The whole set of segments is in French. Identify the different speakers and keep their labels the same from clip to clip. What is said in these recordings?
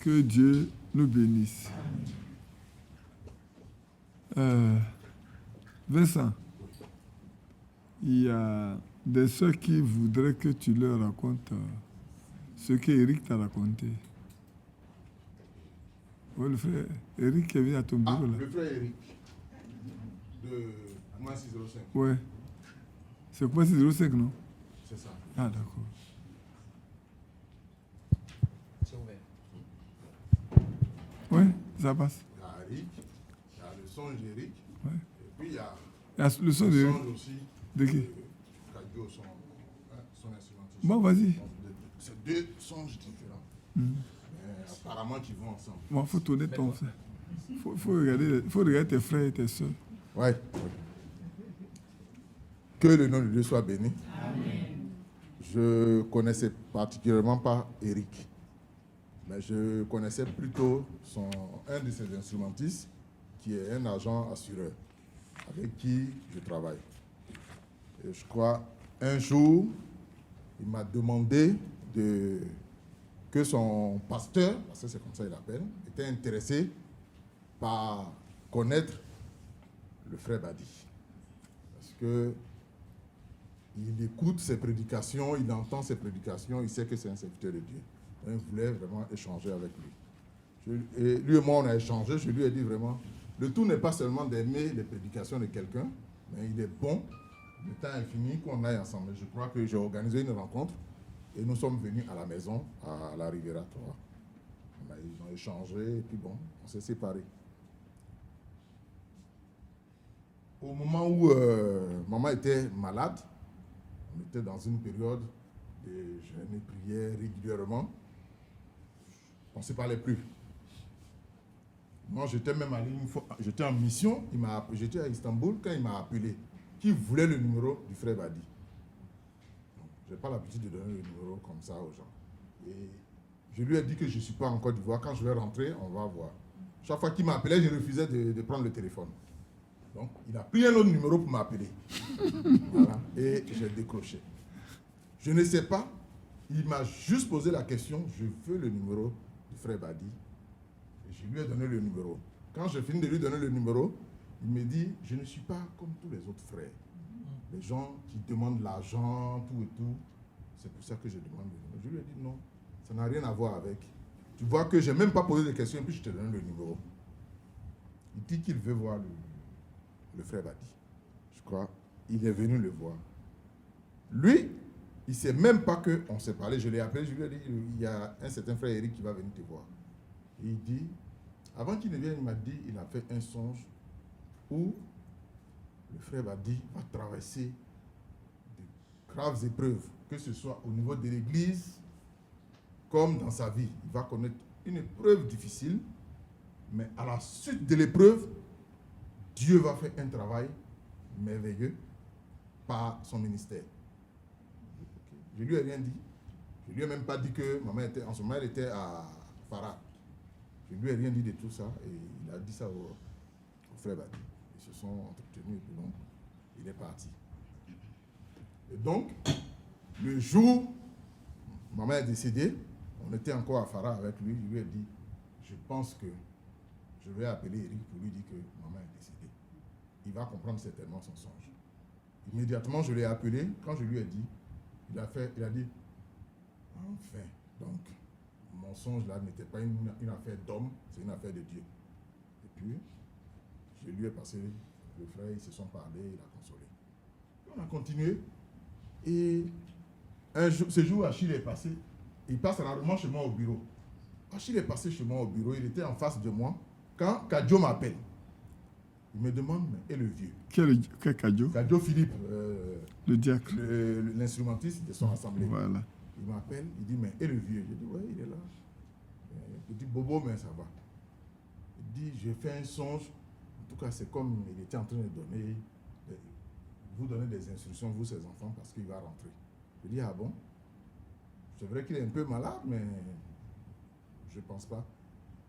Speaker 1: Que Dieu nous bénisse. Vincent, il y a des soeurs qui voudraient que tu leur racontes ce qu'Éric t'a raconté. Oui, le frère Éric qui est venu à ton bureau là.
Speaker 2: Le frère Éric de moins 605.
Speaker 1: Oui. C'est quoi 605, non?
Speaker 2: C'est ça.
Speaker 1: Ah, d'accord.
Speaker 3: C'est ouvert.
Speaker 1: Oui, ça passe.
Speaker 2: Il y a Éric, il y a le songe d'Éric,
Speaker 1: Ouais.
Speaker 2: et puis il y a
Speaker 1: Le son
Speaker 2: le
Speaker 1: de...
Speaker 2: songe aussi
Speaker 1: De qui?
Speaker 2: Cadio, son instrumentiste.
Speaker 1: Bon, vas-y.
Speaker 2: C'est deux songes différents. Mais apparemment, qui vont ensemble.
Speaker 1: Bon, il faut tourner ton frère. Faut regarder tes frères et tes soeurs.
Speaker 2: Ouais. Que le nom de Dieu soit béni. Amen. Je ne connaissais particulièrement pas Éric, mais je connaissais plutôt un de ses instrumentistes, qui est un agent assureur, avec qui je travaille. Et je crois, un jour, il m'a demandé que son pasteur, parce que c'est comme ça qu'il l'appelle, était intéressé par connaître le frère Badi. Parce que il écoute ses prédications, il entend ses prédications, il sait que c'est un serviteur de Dieu. Donc, il voulait vraiment échanger avec lui. Et lui et moi, on a échangé, je lui ai dit vraiment, le tout n'est pas seulement d'aimer les prédications de quelqu'un, mais il est bon, le temps est fini, qu'on aille ensemble. Je crois que j'ai organisé une rencontre et nous sommes venus à la maison, à la Riviera 3. Ils ont échangé et puis bon, on s'est séparés. Au moment où maman était malade, on était dans une période de jeûne et prière régulièrement. On ne se parlait plus. Moi, j'étais même allé une fois, j'étais en mission, j'étais à Istanbul quand il m'a appelé, qui voulait le numéro du frère Badi. Je n'ai pas l'habitude de donner le numéro comme ça aux gens. Et je lui ai dit que je ne suis pas en Côte d'Ivoire. Quand je vais rentrer, on va voir. Chaque fois qu'il m'appelait, je refusais de prendre le téléphone. Donc, il a pris un autre numéro pour m'appeler. Voilà. Et j'ai décroché. Je ne sais pas. Il m'a juste posé la question, je veux le numéro du frère Badi. Et je lui ai donné le numéro. Quand j'ai fini de lui donner le numéro, il me dit, je ne suis pas comme tous les autres frères. Les gens qui demandent l'argent, tout et tout. C'est pour ça que je demande le numéro. Je lui ai dit, non, ça n'a rien à voir avec. Tu vois que je n'ai même pas posé de questions, et puis je te donne le numéro. Il dit qu'il veut voir le frère Badi. Je crois, il est venu le voir. Lui, il ne sait même pas qu'on s'est parlé. Je l'ai appelé, je lui ai dit, il y a un certain frère Eric qui va venir te voir. Et il dit, avant qu'il ne vienne, il m'a dit, il a fait un songe où le frère Badi va traverser de graves épreuves, que ce soit au niveau de l'église, comme dans sa vie. Il va connaître une épreuve difficile, mais à la suite de l'épreuve, Dieu va faire un travail merveilleux par son ministère. Je ne lui ai rien dit. Je ne lui ai même pas dit que maman était, en ce moment, elle était à Farah. Je ne lui ai rien dit de tout ça et il a dit ça au frère Badi. Ils se sont entretenus et puis donc, il est parti. Et donc, le jour où maman est décédée, on était encore à Farah avec lui. Je lui ai dit, je pense que je vais appeler Eric pour lui dire que maman est décédée. Il va comprendre certainement son songe. Immédiatement, je l'ai appelé. Quand je lui ai dit, il a dit, enfin, donc, mon songe là n'était pas une affaire d'homme, c'est une affaire de Dieu. Et puis, je lui ai passé le frère, ils se sont parlé, il a consolé. Puis on a continué. Et ce jour, Achille est passé. Il passe rarement chez moi au bureau. Achille est passé chez moi au bureau, il était en face de moi. Quand Kadio m'appelle, il me demande, mais et le vieux?
Speaker 1: Quel Kadio?
Speaker 2: Kadio Philippe,
Speaker 1: le diacre,
Speaker 2: l'instrumentiste de son assemblée.
Speaker 1: Voilà.
Speaker 2: Il m'appelle, il dit, mais et le vieux? Je dis, oui, il est là. Il dit, Bobo, mais ça va. Il dit, j'ai fait un songe. En tout cas, c'est comme il était en train de vous donner des instructions, vous, ses enfants, parce qu'il va rentrer. Je dis, ah bon? C'est vrai qu'il est un peu malade, mais je ne pense pas.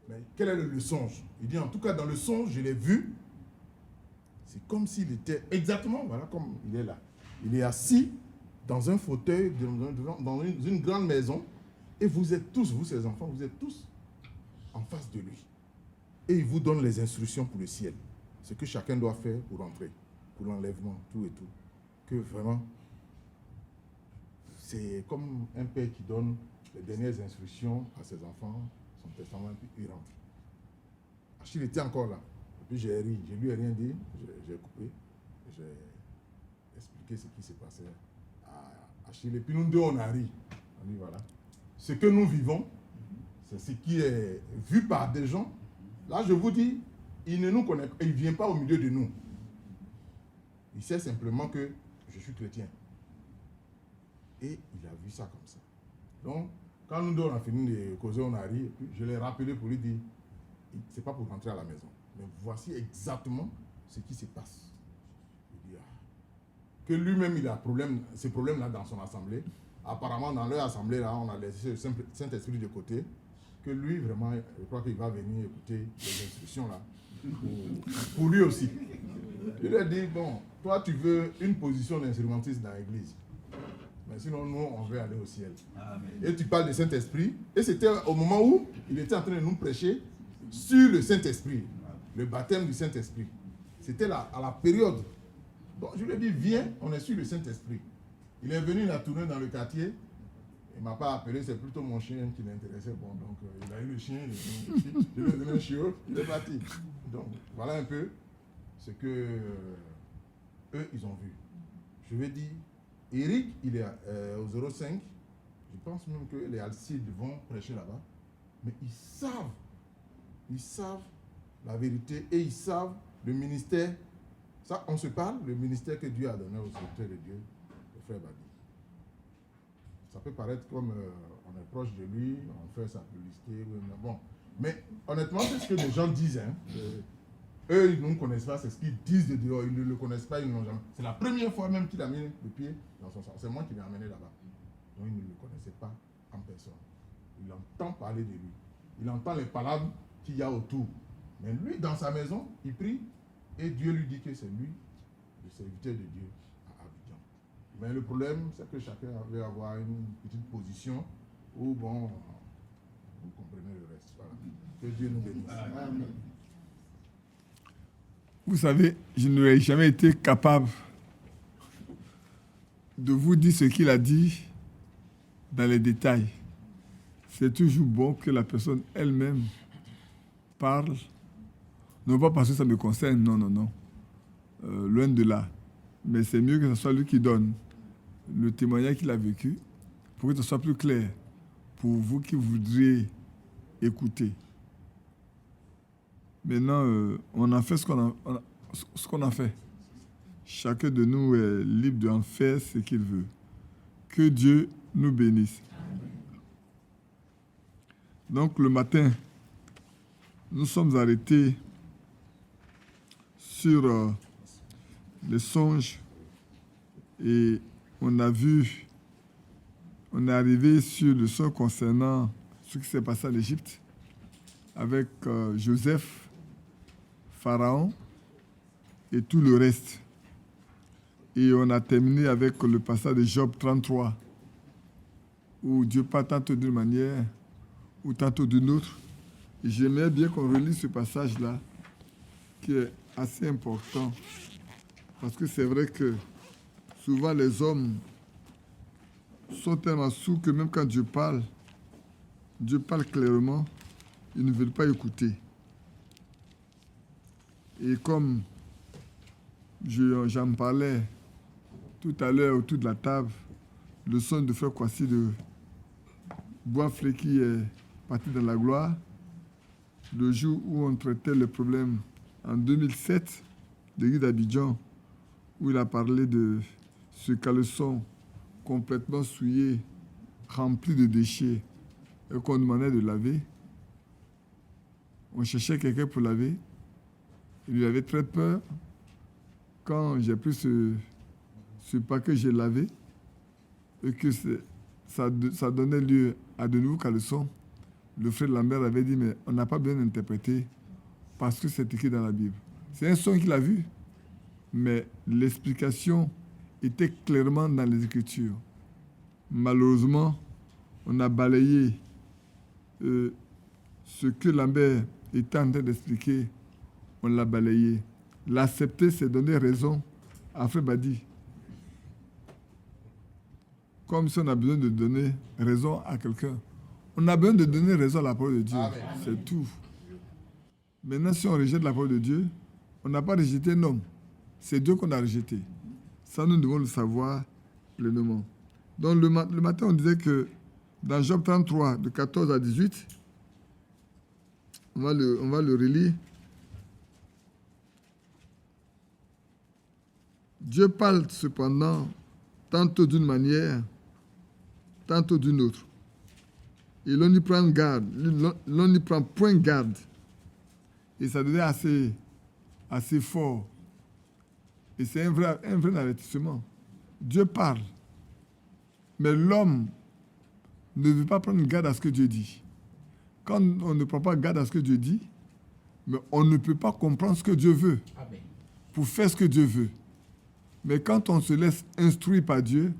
Speaker 2: Mais quel est le songe? Il dit, en tout cas, dans le songe, je l'ai vu. C'est comme s'il était exactement, voilà, comme il est là. Il est assis dans un fauteuil, dans une grande maison, et vous êtes tous, vous, ses enfants, vous êtes tous en face de lui. Et il vous donne les instructions pour le ciel. Ce que chacun doit faire pour rentrer, pour l'enlèvement, tout et tout. Que vraiment, c'est comme un père qui donne les dernières instructions à ses enfants, son testament, puis il rentre. Achille était encore là. Et puis j'ai ri, je lui ai rien dit, j'ai coupé, j'ai expliqué ce qui s'est passé à Achille. Et puis nous deux, on a ri. On dit voilà. Ce que nous vivons, c'est ce qui est vu par des gens. Là, je vous dis, il ne nous connaît pas, il ne vient pas au milieu de nous. Il sait simplement que je suis chrétien. Et il a vu ça comme ça. Donc, quand nous deux, on a fini de causer, on a ri, et puis je l'ai rappelé pour lui dire, c'est pas pour rentrer à la maison. Mais voici exactement ce qui se passe. Il dit, que lui-même, il a ces problèmes-là dans son assemblée. Apparemment, dans leur assemblée, là, on a laissé le Saint-Esprit de côté. Que lui, vraiment, je crois qu'il va venir écouter les instructions là, pour lui aussi. Il lui a dit, bon, toi, tu veux une position d'instrumentiste dans l'église. Mais sinon, nous, on veut aller au ciel. Amen. Et tu parles du Saint-Esprit. Et c'était au moment où il était en train de nous prêcher sur le Saint-Esprit, le baptême du Saint-Esprit. C'était à la période. Donc, je lui ai dit, viens, on est sur le Saint-Esprit. Il est venu, il a tourné dans le quartier. Il ne m'a pas appelé, c'est plutôt mon chien qui l'intéressait. Bon, donc, il a eu le chien, je lui ai donné un chiot, il est parti. Donc, voilà un peu ce que eux, ils ont vu. Je vais dire, Eric, il est au 05. Je pense même que les Alcides vont prêcher là-bas. Mais ils savent la vérité et ils savent le ministère. Ça, on se parle, le ministère que Dieu a donné au serviteur de Dieu, le frère Badi. Ça peut paraître comme on est proche de lui, on fait sa publicité. Bon. Mais honnêtement, c'est ce que les gens disent. Hein. Eux, ils ne connaissent pas, c'est ce qu'ils disent de dehors. Ils ne le connaissent pas, ils ne l'ont jamais. C'est la première fois même qu'il a mis le pied dans son sang. C'est moi qui l'ai amené là-bas. Donc ils ne le connaissaient pas en personne. Il entend parler de lui. Il entend les palabres qu'il y a autour. Mais lui, dans sa maison, il prie et Dieu lui dit que c'est lui, le serviteur de Dieu à Abidjan. Mais le problème, c'est que chacun veut avoir une petite position où, bon, vous comprenez le reste. Voilà. Que Dieu nous bénisse. Amen.
Speaker 1: Vous savez, je n'aurais jamais été capable de vous dire ce qu'il a dit dans les détails. C'est toujours bon que la personne elle-même parle. Non pas parce que ça me concerne, non. Loin de là. Mais c'est mieux que ce soit lui qui donne le témoignage qu'il a vécu pour que ce soit plus clair pour vous qui voudriez écouter. Maintenant, on a fait ce qu'on a fait. Chacun de nous est libre d'en faire ce qu'il veut. Que Dieu nous bénisse. Donc, le matin, nous sommes arrêtés sur les songes et on est arrivé sur le son concernant ce qui s'est passé en Égypte avec Joseph, Pharaon et tout le reste. Et on a terminé avec le passage de Job 33, où Dieu parle tantôt d'une manière ou tantôt d'une autre. Et j'aimerais bien qu'on relise ce passage-là, qui est assez important, parce que c'est vrai que souvent les hommes sont tellement sourds que même quand Dieu parle clairement, ils ne veulent pas écouter. Et comme j'en parlais tout à l'heure autour de la table, le son de frère Kwasi de Boisflé qui est parti dans la gloire, le jour où on traitait le problème en 2007 de Guy d'Abidjan, où il a parlé de ce caleçon complètement souillé, rempli de déchets, et qu'on demandait de laver. On cherchait quelqu'un pour laver. Il lui avait très peur. Quand j'ai pris ce paquet, j'ai lavé, et que ça donnait lieu à de nouveaux caleçons, le frère Lambert avait dit, mais on n'a pas besoin d'interpréter parce que c'est écrit dans la Bible. C'est un son qu'il a vu, mais l'explication était clairement dans les Écritures. Malheureusement, on a balayé Ce que Lambert était en train d'expliquer, on l'a balayé. L'accepter, c'est donner raison à Frère Badi. Comme si on a besoin de donner raison à quelqu'un. On a besoin de donner raison à la parole de Dieu. Amen. C'est tout. Maintenant, si on rejette la parole de Dieu, on n'a pas rejeté un homme. C'est Dieu qu'on a rejeté. Ça, nous devons le savoir pleinement. Donc, le matin, on disait que dans Job 33, de 14 à 18, on va le relire. Dieu parle cependant tantôt d'une manière, tantôt d'une autre. Et l'on n'y prend garde, l'on n'y prend point garde. Et ça devient assez fort. Et c'est un vrai avertissement. Dieu parle. Mais l'homme ne veut pas prendre garde à ce que Dieu dit. Quand on ne prend pas garde à ce que Dieu dit, mais on ne peut pas comprendre ce que Dieu veut. Amen. Pour faire ce que Dieu veut. Mais quand on se laisse instruire par Dieu,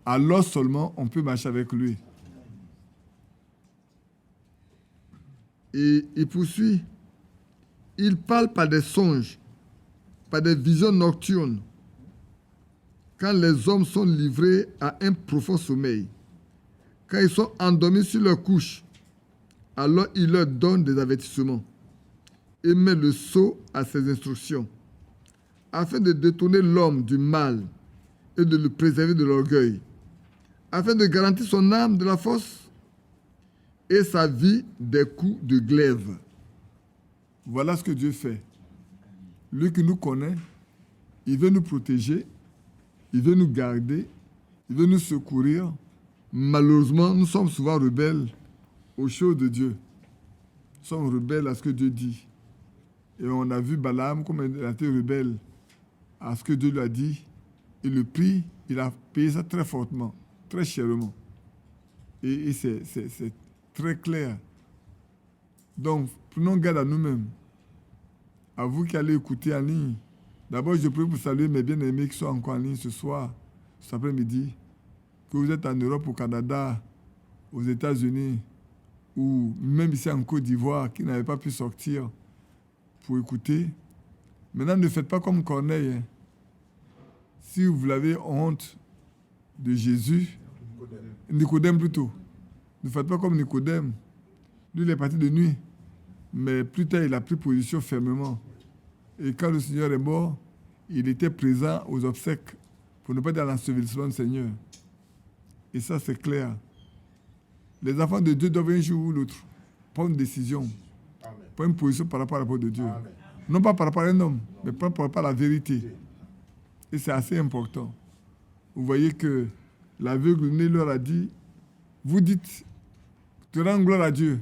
Speaker 1: alors seulement on peut marcher avec lui. Et il poursuit. Il parle par des songes, par des visions nocturnes, quand les hommes sont livrés à un profond sommeil, quand ils sont endormis sur leur couche, alors il leur donne des avertissements et met le sceau à ses instructions, afin de détourner l'homme du mal et de le préserver de l'orgueil, afin de garantir son âme de la force et sa vie des coups de glaive. Voilà ce que Dieu fait. Lui qui nous connaît, il veut nous protéger, il veut nous garder, il veut nous secourir. Malheureusement, nous sommes souvent rebelles aux choses de Dieu. Nous sommes rebelles à ce que Dieu dit. Et on a vu Balaam comme il a été rebelle à ce que Dieu lui a dit. Et le prix, il a payé ça très fortement, très chèrement. Et c'est très clair. Donc, prenons garde à nous-mêmes. À vous qui allez écouter en ligne. D'abord, je prie pour saluer mes bien-aimés qui sont encore en ligne ce soir, cet après-midi. Que vous êtes en Europe, au Canada, aux États-Unis, ou même ici en Côte d'Ivoire, qui n'avaient pas pu sortir pour écouter. Maintenant, ne faites pas comme Corneille. Hein. Si vous avez honte de Jésus, Nicodème plutôt, ne faites pas comme Nicodème. Lui, il est parti de nuit. Mais plus tard, il a pris position fermement. Et quand le Seigneur est mort, il était présent aux obsèques pour ne pas dire à l'ensevelissement du Seigneur. Et ça, c'est clair. Les enfants de Dieu doivent un jour ou l'autre prendre une décision, prendre une position par rapport à la parole de Dieu. Amen. Non pas par rapport à un homme, mais par rapport à la vérité. Et c'est assez important. Vous voyez que l'aveugle né leur a dit, vous dites, tu rends gloire à Dieu.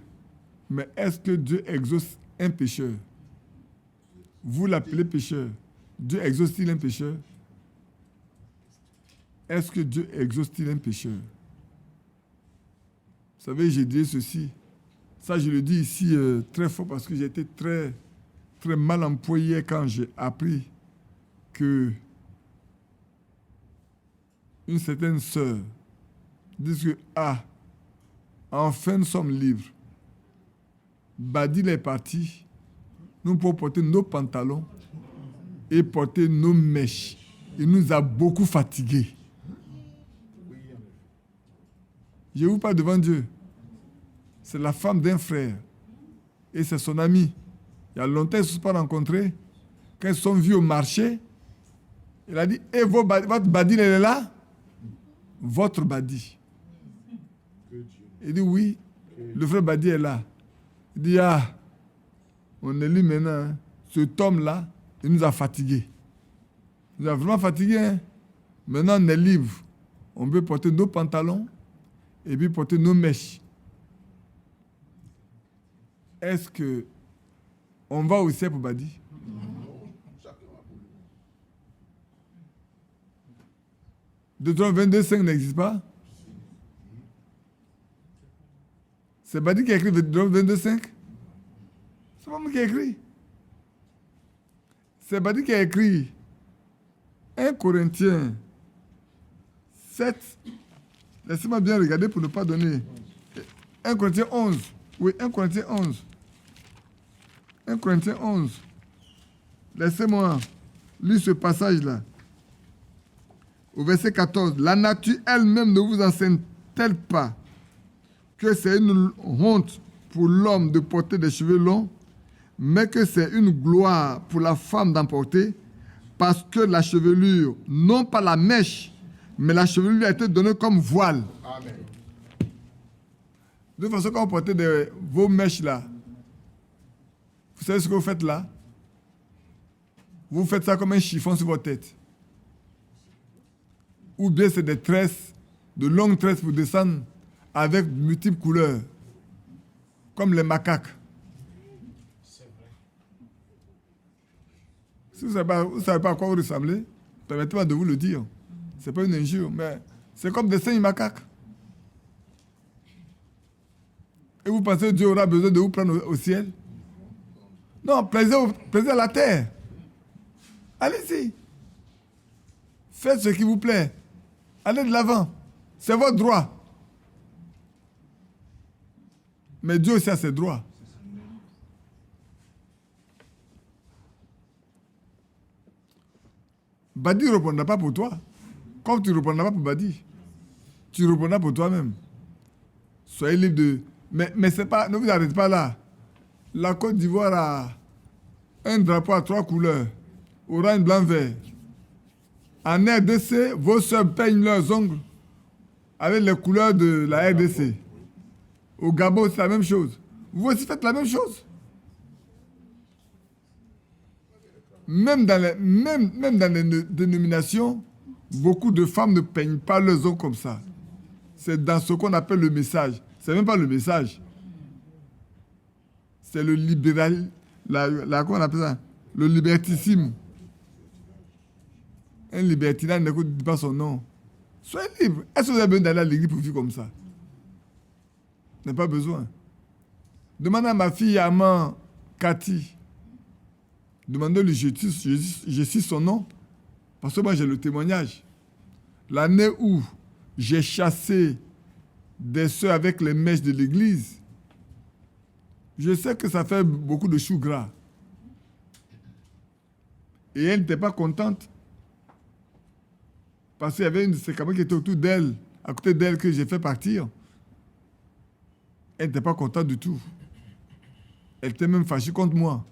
Speaker 1: Mais est-ce que Dieu exauce un pécheur? Vous l'appelez pécheur. Dieu exauce-t-il un pécheur? Est-ce que Dieu exauce-t-il un pécheur? Vous savez, j'ai dit ceci. Ça, je le dis ici très fort parce que j'ai été très, très mal employé quand j'ai appris que une certaine sœur dit que, enfin nous sommes libres. Badil est parti, nous pouvons porter nos pantalons et porter nos mèches. Il nous a beaucoup fatigués. Je vous parle devant Dieu. C'est la femme d'un frère et c'est son ami. Il y a longtemps, ils ne se sont pas rencontrés. Quand ils se sont vus au marché, il a dit, votre Badil, elle est là? Votre Badil. Il dit, oui, le frère Badil est là. Il dit, on est lui maintenant. Hein. Cet homme-là, il nous a fatigués. Il nous a vraiment fatigués. Hein. Maintenant, on est libre. On peut porter nos pantalons et puis porter nos mèches. Est-ce qu'on va au ciel pour Badi? Deutéronome 22:5 n'existe pas? C'est Badi qui a écrit Deutéronome 22:5? C'est pas moi qui ai écrit. C'est Badi qui a écrit 1 Corinthiens 7. Laissez-moi bien regarder pour ne pas donner. 1 Corinthiens 11. Oui, 1 Corinthiens 11. 1 Corinthiens 11. Laissez-moi lire ce passage-là. Au verset 14. La nature elle-même ne vous enseigne-t-elle pas que c'est une honte pour l'homme de porter des cheveux longs, mais que c'est une gloire pour la femme d'en porter, parce que la chevelure, non pas la mèche, mais la chevelure a été donnée comme voile.
Speaker 2: Amen.
Speaker 1: De toute façon, quand vous portez vos mèches là, vous savez ce que vous faites là? Vous faites ça comme un chiffon sur votre tête. Ou bien c'est des tresses, de longues tresses pour descendre avec multiples couleurs, comme les macaques. Si vous ne savez pas à quoi vous ressemblez, permettez-moi de vous le dire. Ce n'est pas une injure, mais c'est comme des singes macaques. Et vous pensez que Dieu aura besoin de vous prendre au ciel? Non, plaisez à la terre. Allez-y. Faites ce qui vous plaît. Allez de l'avant. C'est votre droit. Mais Dieu aussi a ses droits. Badi ne répondra pas pour toi. Comme tu ne répondras pas pour Badi. Tu répondras pour toi-même. Soyez libre de... Mais c'est pas... Ne vous arrêtez pas là. La Côte d'Ivoire a un drapeau à 3 couleurs. Orange, blanc, vert. En RDC, vos soeurs peignent leurs ongles avec les couleurs de la RDC. Au Gabon, c'est la même chose. Vous aussi faites la même chose. Même dans les dénominations, beaucoup de femmes ne peignent pas leurs ongles comme ça. C'est dans ce qu'on appelle le message. C'est même pas le message. C'est le libéral, comment on appelle ça? Le libertissime. Un libertinat n'écoute pas son nom. Soyez libre. Est-ce que vous avez besoin d'aller à l'église pour vivre comme ça? Vous n'avez pas besoin. Demandez à ma fille Amand Cathy. Demandez-lui, je suis son nom. Parce que moi, j'ai le témoignage. L'année où j'ai chassé des soeurs avec les mèches de l'église, je sais que ça fait beaucoup de choux gras. Et elle n'était pas contente. Parce qu'il y avait une de ses camarades qui était autour d'elle, à côté d'elle, que j'ai fait partir. Elle n'était pas contente du tout. Elle était même fâchée contre moi.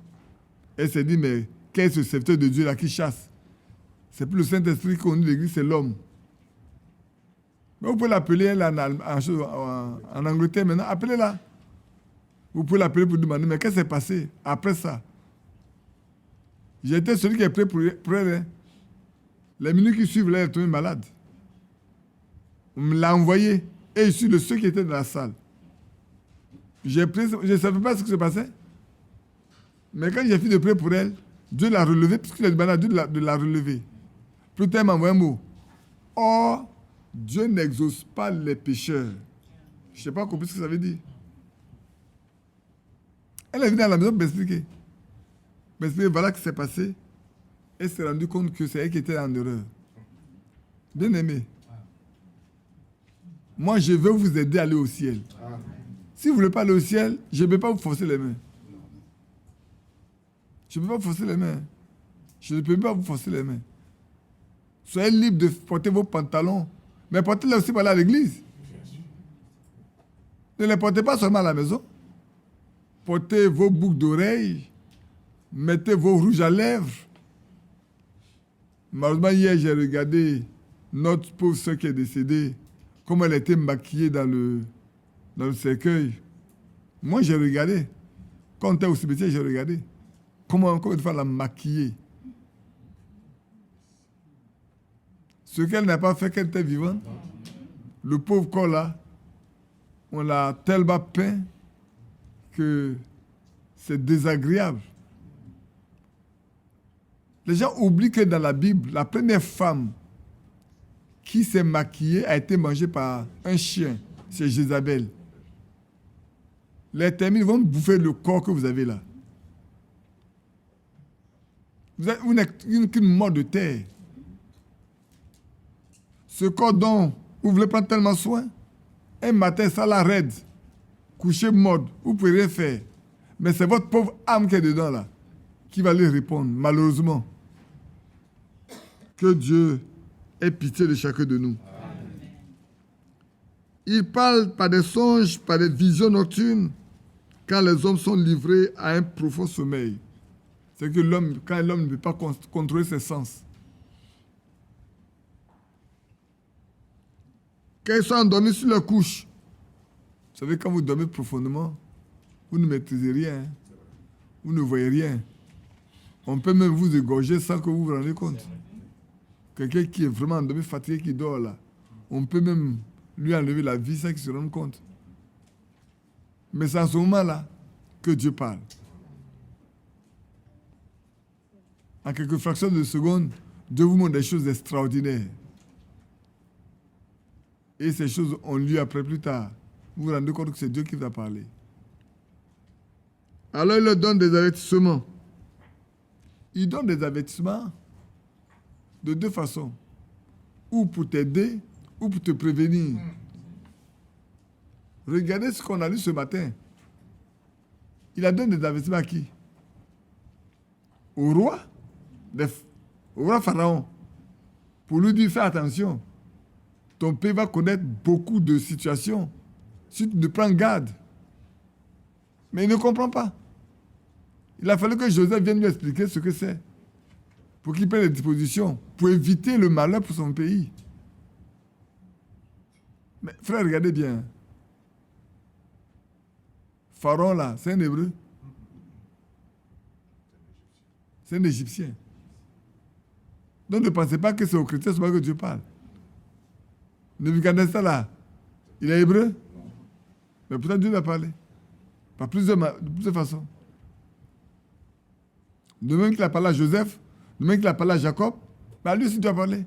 Speaker 1: Elle s'est dit, mais quel est ce serviteur de Dieu là qui chasse? C'est plus le Saint-Esprit qui conduit l'église, c'est l'homme. Mais vous pouvez l'appeler, elle, en Angleterre maintenant. Appelez-la. Vous pouvez l'appeler pour demander, mais qu'est-ce qui s'est passé après ça? J'étais celui qui est prêt pour elle. Hein. Les minutes qui suivent, là, elle est tombée malade. On me l'a envoyé. Et je suis le seul qui était dans la salle. Je ne savais pas ce qui se passait. Mais quand j'ai fini de prier pour elle, Dieu l'a relevée, puisqu'il a demandé à Dieu de la relever. Plus tard, il m'a envoyé un mot. Or, Dieu n'exauce pas les pécheurs. Je ne sais pas compris ce que ça veut dire. Elle est venue à la maison pour m'expliquer. Voilà ce qui s'est passé. Elle s'est rendue compte que c'est elle qui était en erreur. Bien aimé. Moi, je veux vous aider à aller au ciel. Si vous ne voulez pas aller au ciel, je ne peux pas vous forcer les mains. Je ne peux pas vous forcer les mains. Je ne peux pas vous forcer les mains. Soyez libre de porter vos pantalons. Mais portez-les aussi pour aller à l'église. Ne les portez pas seulement à la maison. Portez vos boucles d'oreilles. Mettez vos rouges à lèvres. Malheureusement, hier, j'ai regardé notre pauvre soeur qui est décédée, comment elle était maquillée dans le cercueil. Moi, j'ai regardé. Quand on était au cimetière, j'ai regardé. Comment une fois la maquiller. Ce qu'elle n'a pas fait qu'elle était vivante, le pauvre corps là, on l'a tellement peint que c'est désagréable. Les gens oublient que dans la Bible, la première femme qui s'est maquillée a été mangée par un chien. C'est Jézabel. Les termites vont bouffer le corps que vous avez là. Vous n'êtes qu'une mort de terre. Ce corps dont vous voulez prendre tellement soin, un matin, ça la raide, couché mode, vous ne pouvez rien faire. Mais c'est votre pauvre âme qui est dedans là, qui va lui répondre, malheureusement. Que Dieu ait pitié de chacun de nous. Il parle par des songes, par des visions nocturnes, quand les hommes sont livrés à un profond sommeil. C'est que quand l'homme ne peut pas contrôler ses sens. Quand ils sont endormis sur leur couche, vous savez, quand vous dormez profondément, vous ne maîtrisez rien. Vous ne voyez rien. On peut même vous égorger sans que vous vous rendiez compte. Quelqu'un qui est vraiment endormi, fatigué, qui dort là, on peut même lui enlever la vie sans qu'il se rende compte. Mais c'est à ce moment-là que Dieu parle. En quelques fractions de secondes, Dieu vous montre des choses extraordinaires. Et ces choses ont lieu après plus tard. Vous vous rendez compte que c'est Dieu qui vous a parlé. Alors il leur donne des avertissements. Il donne des avertissements de deux façons. Ou pour t'aider, ou pour te prévenir. Regardez ce qu'on a lu ce matin. Il a donné des avertissements à qui? Au roi Pharaon. Pour lui dire, fais attention. Ton pays va connaître beaucoup de situations si tu ne prends garde. Mais il ne comprend pas. Il a fallu que Joseph vienne lui expliquer ce que c'est. Pour qu'il prenne des dispositions. Pour éviter le malheur pour son pays. Mais frère, regardez bien. Pharaon là, c'est un Hébreu. C'est un Égyptien. Donc ne pensez pas que c'est aux chrétiens seulement que Dieu parle. Nebuchadnezzar là, il est hébreu. Mais pourtant Dieu lui a parlé. Par plusieurs façons. De même qu'il a parlé à Joseph, de même qu'il a parlé à Jacob, mais à lui aussi Dieu a parlé.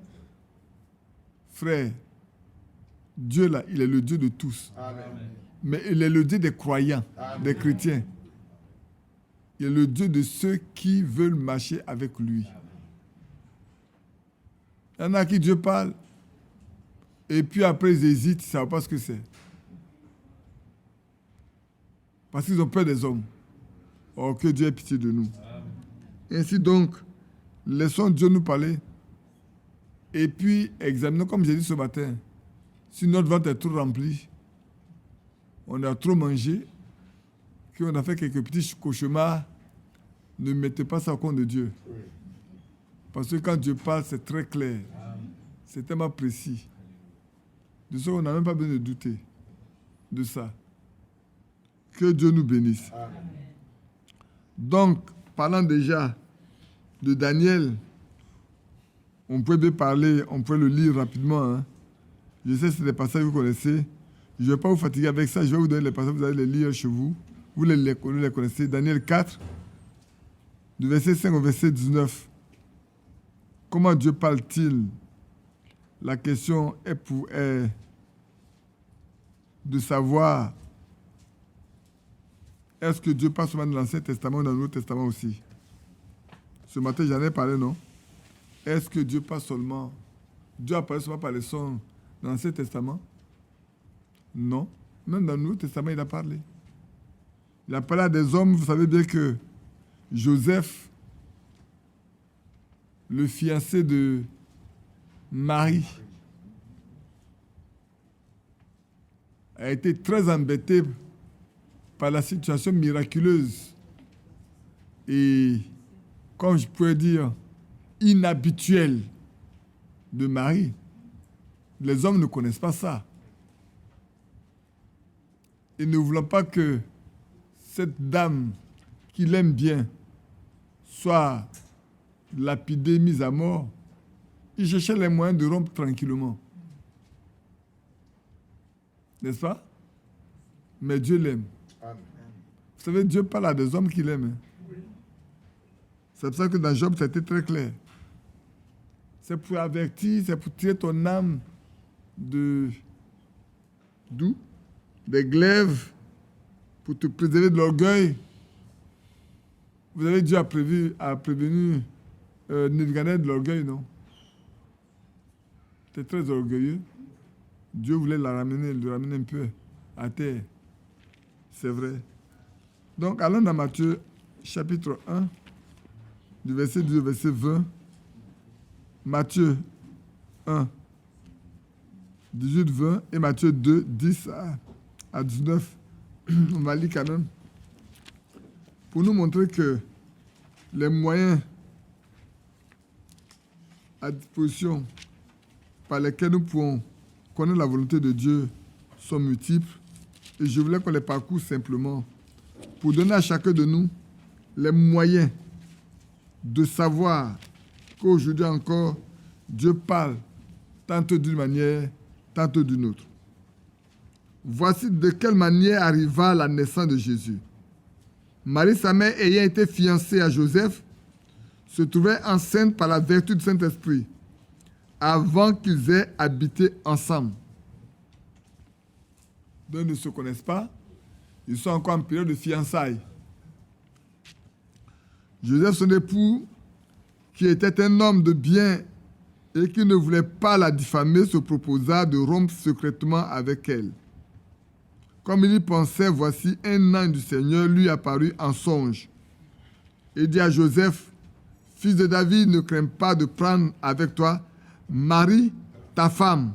Speaker 1: Frère, Dieu là, il est le Dieu de tous. Amen. Mais il est le Dieu des croyants, Amen. Des chrétiens. Il est le Dieu de ceux qui veulent marcher avec lui. Il y en a à qui Dieu parle, et puis après ils hésitent, ils ne savent pas ce que c'est. Parce qu'ils ont peur des hommes. Oh, que Dieu ait pitié de nous. Amen. Ainsi donc, laissons Dieu nous parler. Et puis, examinons, comme j'ai dit ce matin, si notre ventre est trop rempli, on a trop mangé, qu'on a fait quelques petits cauchemars, ne mettez pas ça au compte de Dieu. Parce que quand Dieu parle, c'est très clair. C'est tellement précis. De ça, on n'a même pas besoin de douter de ça. Que Dieu nous bénisse. Amen. Donc, parlant déjà de Daniel, on peut bien parler, on peut le lire rapidement. Hein. Je sais que c'est des passages que vous connaissez. Je ne vais pas vous fatiguer avec ça. Je vais vous donner les passages, vous allez les lire chez vous. Vous les connaissez. Daniel 4, du verset 5 au verset 19. Comment Dieu parle-t-il? La question est de savoir, est-ce que Dieu parle seulement dans l'Ancien Testament ou dans le Nouveau Testament aussi? Ce matin, j'en ai parlé, non? Est-ce que Dieu parle seulement? Dieu a parlé seulement par les sons dans l'Ancien Testament? Non. Même dans le Nouveau Testament, il a parlé. Il a parlé à des hommes, vous savez bien que Joseph, le fiancé de Marie, a été très embêté par la situation miraculeuse et, comme je pourrais dire, inhabituelle de Marie. Les hommes ne connaissent pas ça. Et ne voulant pas que cette dame qu'il aime bien soit lapidée, mise à mort, il cherchait les moyens de rompre tranquillement. N'est-ce pas? Mais Dieu l'aime. Amen. Vous savez, Dieu parle à des hommes qu'il aime. Hein? C'est pour ça que dans Job, ça a été très clair. C'est pour avertir, c'est pour tirer ton âme d'où? Des glaives, pour te préserver de l'orgueil. Vous avez Dieu a prévenu Nebuchadnezzar de l'orgueil, non? C'était très orgueilleux. Dieu voulait le ramener un peu à terre. C'est vrai. Donc, allons dans Matthieu, chapitre 1, du verset 2 au verset 20. Matthieu 1, 18, 20 et Matthieu 2, 10 à 19. On va lire quand même. Pour nous montrer que les moyens à disposition par lesquels nous pouvons connaître la volonté de Dieu sont multiples. Et je voulais qu'on les parcourt simplement pour donner à chacun de nous les moyens de savoir qu'aujourd'hui encore, Dieu parle tantôt d'une manière, tantôt d'une autre. Voici de quelle manière arriva la naissance de Jésus. Marie, sa mère, ayant été fiancée à Joseph, se trouvait enceinte par la vertu du Saint-Esprit, avant qu'ils aient habité ensemble. Deux ne se connaissent pas, ils sont encore en période de fiançailles. Joseph, son époux, qui était un homme de bien et qui ne voulait pas la diffamer, se proposa de rompre secrètement avec elle. Comme il y pensait, voici un ange du Seigneur lui apparut en songe et dit à Joseph, « Fils de David, ne crains pas de prendre avec toi Marie, ta femme,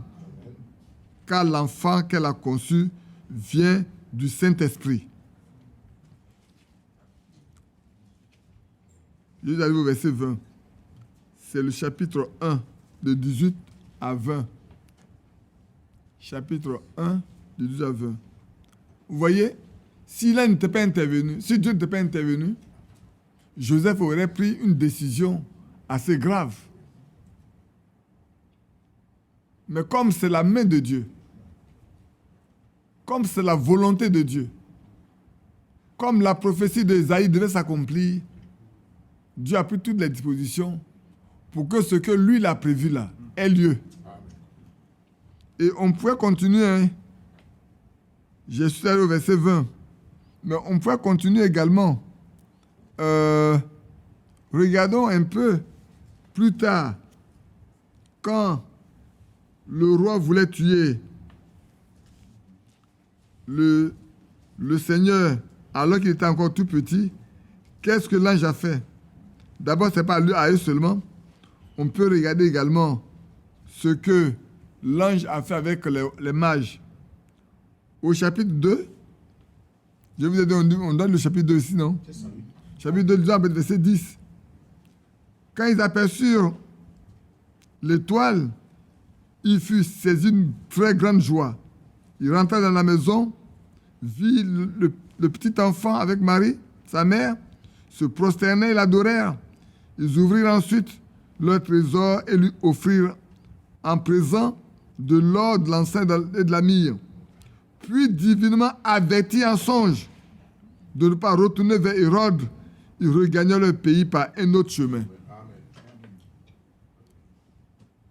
Speaker 1: car l'enfant qu'elle a conçu vient du Saint-Esprit. » Je vais arriver au verset 20. C'est le chapitre 1, de 18 à 20. Chapitre 1, de 18 à 20. Vous voyez, si Dieu n'était pas intervenu, Joseph aurait pris une décision assez grave. Mais comme c'est la main de Dieu, comme c'est la volonté de Dieu, comme la prophétie d'Ésaïe devait s'accomplir, Dieu a pris toutes les dispositions pour que ce que lui a prévu là ait lieu. Et on pourrait continuer, hein. Je suis allé au verset 20. Mais on pourrait continuer également. Regardons un peu plus tard, quand le roi voulait tuer le Seigneur alors qu'il était encore tout petit, qu'est-ce que l'ange a fait? D'abord, ce n'est pas à eux seulement. On peut regarder également ce que l'ange a fait avec les mages. Au chapitre 2, je vous ai dit, on donne le chapitre 2 ici, non? Chapitre 2, verset 10. Quand ils aperçurent l'étoile, il fut saisi d'une très grande joie. Il rentra dans la maison, vit le petit enfant avec Marie, sa mère, se prosternaient et l'adorèrent. Ils ouvrirent ensuite leur trésor et lui offrirent en présent de l'or, de l'encens et de la myrrhe. Puis, divinement avertis en songe de ne pas retourner vers Hérode, ils regagnèrent leur pays par un autre chemin.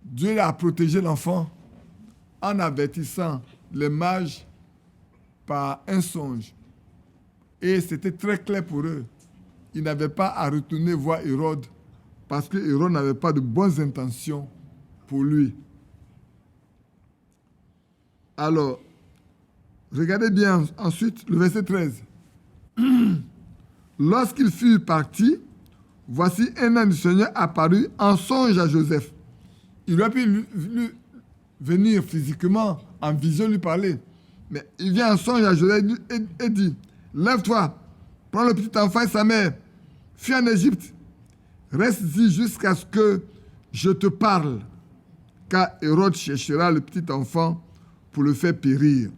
Speaker 1: Dieu a protégé l'enfant en avertissant les mages par un songe. Et c'était très clair pour eux. Ils n'avaient pas à retourner voir Hérode parce que Hérode n'avait pas de bonnes intentions pour lui. Alors, regardez bien ensuite le verset 13. Lorsqu'ils furent partis, voici un ange du Seigneur apparut en songe à Joseph. Il aurait pu lui venir physiquement, en vision, lui parler. Mais il vient en songe à Joseph et dit, « Lève-toi, prends le petit enfant et sa mère, fuis en Égypte, reste ici jusqu'à ce que je te parle, car Hérode cherchera le petit enfant pour le faire périr. »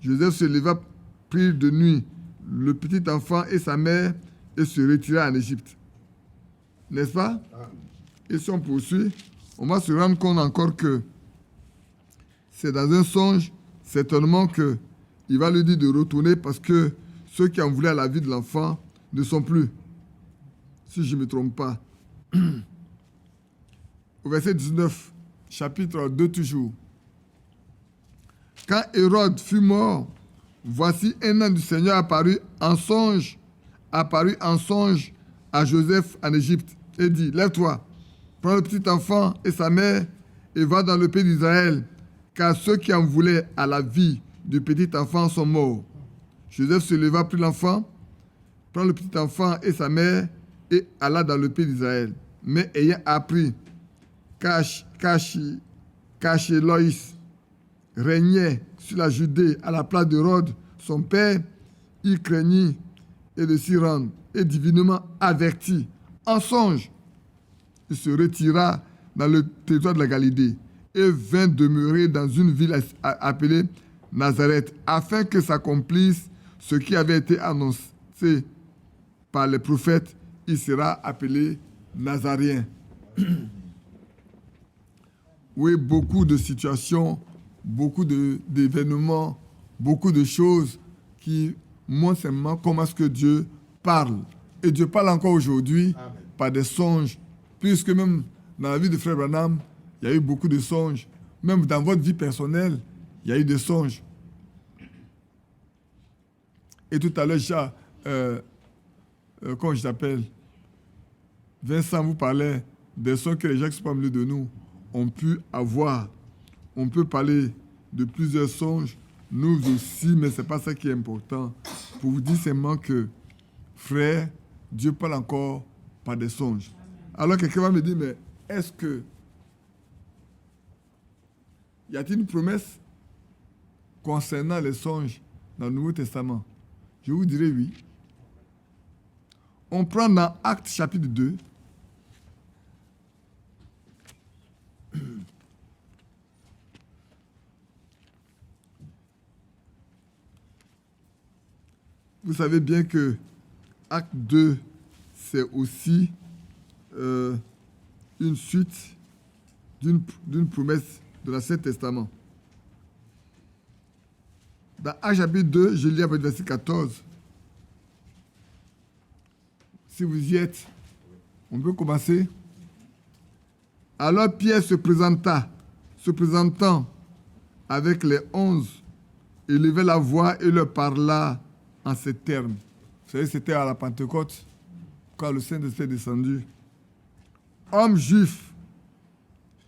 Speaker 1: Joseph se leva, prit de nuit le petit enfant et sa mère et se retira en Égypte. N'est-ce pas? Et si on poursuit, on va se rendre compte encore que c'est dans un songe, certainement qu'il va lui dire de retourner parce que ceux qui en voulaient à la vie de l'enfant ne sont plus. Si je ne me trompe pas. Au verset 19, chapitre 2 toujours. Quand Hérode fut mort, voici un ange du Seigneur apparu en songe à Joseph en Égypte et dit, « Lève-toi, prends le petit enfant et sa mère et va dans le pays d'Israël, car ceux qui en voulaient à la vie du petit enfant sont morts. » Joseph se leva, prit l'enfant prend le petit enfant et sa mère et alla dans le pays d'Israël. Mais ayant appris qu'Archéloïs régnait sur la Judée à la place d'Hérode, son père, il craignit et de s'y rendre, et divinement averti, en songe, il se retira dans le territoire de la Galilée et vint demeurer dans une ville appelée Nazareth, afin que s'accomplisse ce qui avait été annoncé par les prophètes, il sera appelé Nazaréen. Oui, beaucoup de situations, beaucoup d'événements, beaucoup de choses qui montrent simplement comment est-ce que Dieu parle. Et Dieu parle encore aujourd'hui par des songes, puisque même dans la vie de Frère Branham, il y a eu beaucoup de songes. Même dans votre vie personnelle, il y a eu des songes. Et tout à l'heure, comment je t'appelle, Vincent vous parlait des songes que les gens qui ne sont pas au milieu de nous ont pu avoir. On peut parler de plusieurs songes, nous aussi, mais ce n'est pas ça qui est important. Pour vous dire seulement que, frère, Dieu parle encore par des songes. Alors quelqu'un va me dire, mais est-ce que y a-t-il une promesse concernant les songes dans le Nouveau Testament? Je vous dirai oui. On prend dans Actes chapitre 2. Vous savez bien que Acte 2, c'est aussi une suite d'une promesse de l'Ancien Testament. Dans Acte chapitre 2, je lis avec le verset 14. Si vous y êtes, on peut commencer. Alors Pierre se présentant avec les 11, élevait la voix et leur parla en ces termes. Vous savez, c'était à la Pentecôte, quand le Saint-Esprit est descendu. Hommes juifs.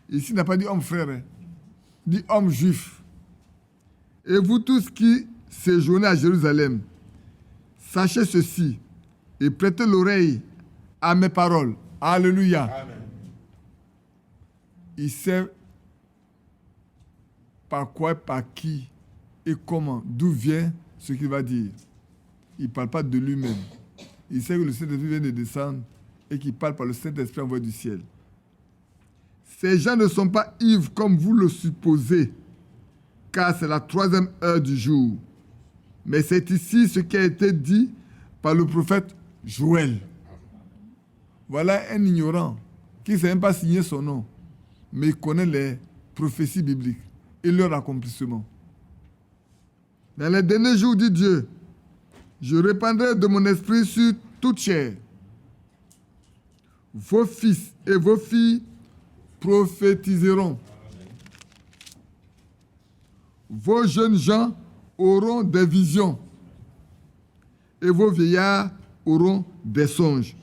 Speaker 1: Ici, il n'a pas dit homme frère, hein. Il dit hommes juifs. Et vous tous qui séjournez à Jérusalem, sachez ceci et prêtez l'oreille à mes paroles. Alléluia. Amen. Il sait par quoi, par qui et comment, d'où vient ce qu'il va dire. Il ne parle pas de lui-même. Il sait que le Saint-Esprit vient de descendre et qu'il parle par le Saint-Esprit envoyé du ciel. Ces gens ne sont pas ivres comme vous le supposez, car c'est la 3e heure du jour. Mais c'est ici ce qui a été dit par le prophète Joël. Voilà un ignorant qui ne sait même pas signer son nom, mais il connaît les prophéties bibliques et leur accomplissement. Dans les derniers jours, dit Dieu, je répandrai de mon esprit sur toute chair. Vos fils et vos filles prophétiseront. Vos jeunes gens auront des visions et vos vieillards auront des songes.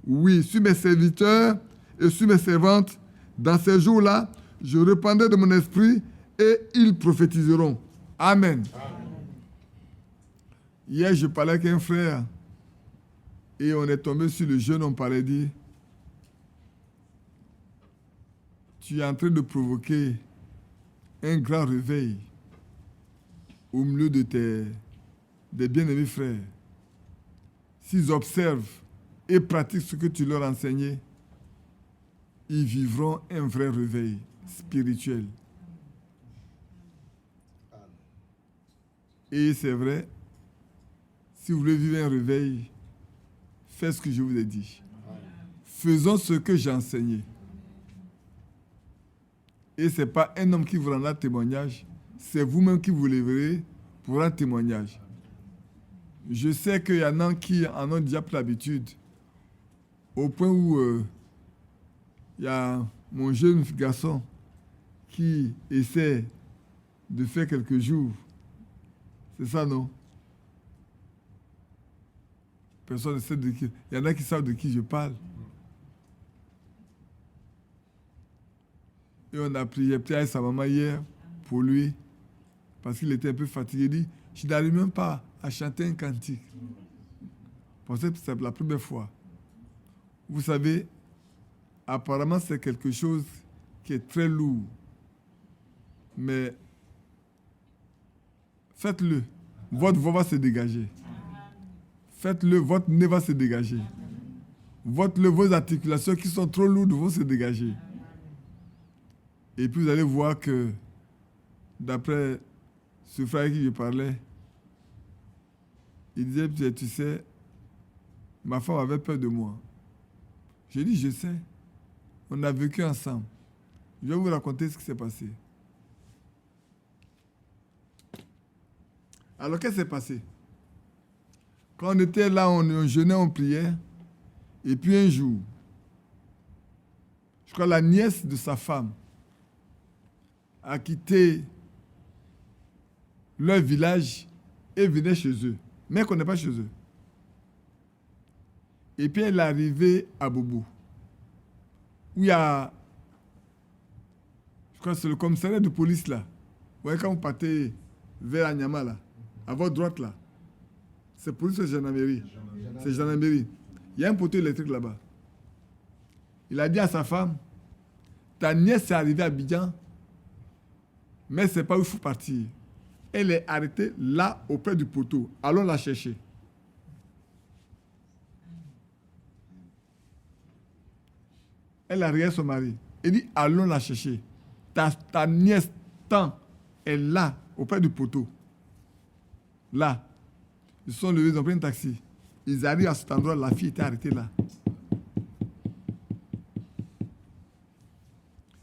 Speaker 1: Oui, sur mes serviteurs et sur mes servantes, dans ces jours-là, je répandrai de mon esprit et ils prophétiseront. Amen. Amen. Hier, je parlais avec un frère et on est tombé sur le jeune, on parlait dit, tu es en train de provoquer un grand réveil au milieu de des bien-aimés frères. S'ils observent et pratiquent ce que tu leur as enseigné, ils vivront un vrai réveil spirituel. Et c'est vrai, si vous voulez vivre un réveil, faites ce que je vous ai dit. Faisons ce que j'ai enseigné. Et ce n'est pas un homme qui vous rendra témoignage, c'est vous-même qui vous lèverez pour rendre témoignage. Je sais qu'il y en a qui en ont déjà pris l'habitude, au point où il y a mon jeune garçon qui essaie de faire quelques jours. C'est ça, non? Personne ne sait de qui. Il y en a qui savent de qui je parle. Et on a prié avec sa maman hier pour lui, parce qu'il était un peu fatigué. Il dit, je n'arrive même pas à chanter un cantique. pensais que c'est la première fois. Vous savez, apparemment, c'est quelque chose qui est très lourd. Mais faites-le. Votre voix va se dégager. Faites-le, votre nez va se dégager. Vos articulations qui sont trop lourdes vont se dégager. Et puis vous allez voir que, d'après ce frère à qui je parlais, il disait, tu sais, ma femme avait peur de moi. J'ai dit, je sais. On a vécu ensemble. Je vais vous raconter ce qui s'est passé. Alors, qu'est-ce qui s'est passé? Quand on était là, on jeûnait, on priait. Et puis un jour, je crois la nièce de sa femme a quitté leur village et venait chez eux. Mais elle ne connaît pas chez eux. Et puis elle est arrivée à Bobo, où il y a, je crois que c'est le commissariat de police là. Vous voyez quand vous partez vers Anyama là, à votre droite là, c'est police ou gendarmerie? C'est gendarmerie. Il y a un poteau électrique là-bas. Il a dit à sa femme, ta nièce est arrivée à Abidjan, mais ce n'est pas où il faut partir. Elle est arrêtée là, auprès du poteau. Allons la chercher. Elle a regardé son mari. Elle dit, allons la chercher. Ta nièce, est là, auprès du poteau. Là. Ils sont levés, ils ont pris un taxi. Ils arrivent à cet endroit, la fille était arrêtée là.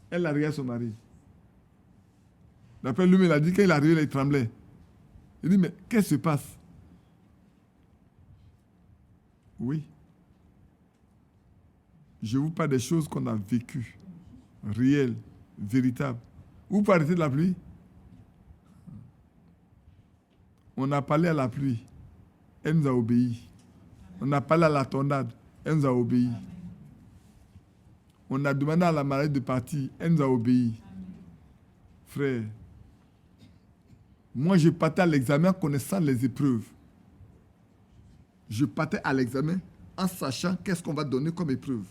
Speaker 1: Elle a regardé son mari. D'après lui, il a dit qu'il est arrivé, il tremblait. Il dit, mais qu'est-ce qui se passe? Oui. Je vous parle des choses qu'on a vécues, réelles, véritables. Vous pouvez arrêter de la pluie? On a parlé à la pluie. Elle nous a obéi. On a parlé à la tornade. Elle nous a obéi. On a demandé à la maladie de partir. Elle nous a obéi. Frère, moi je partais à l'examen en connaissant les épreuves. Je partais à l'examen en sachant qu'est-ce qu'on va donner comme épreuve.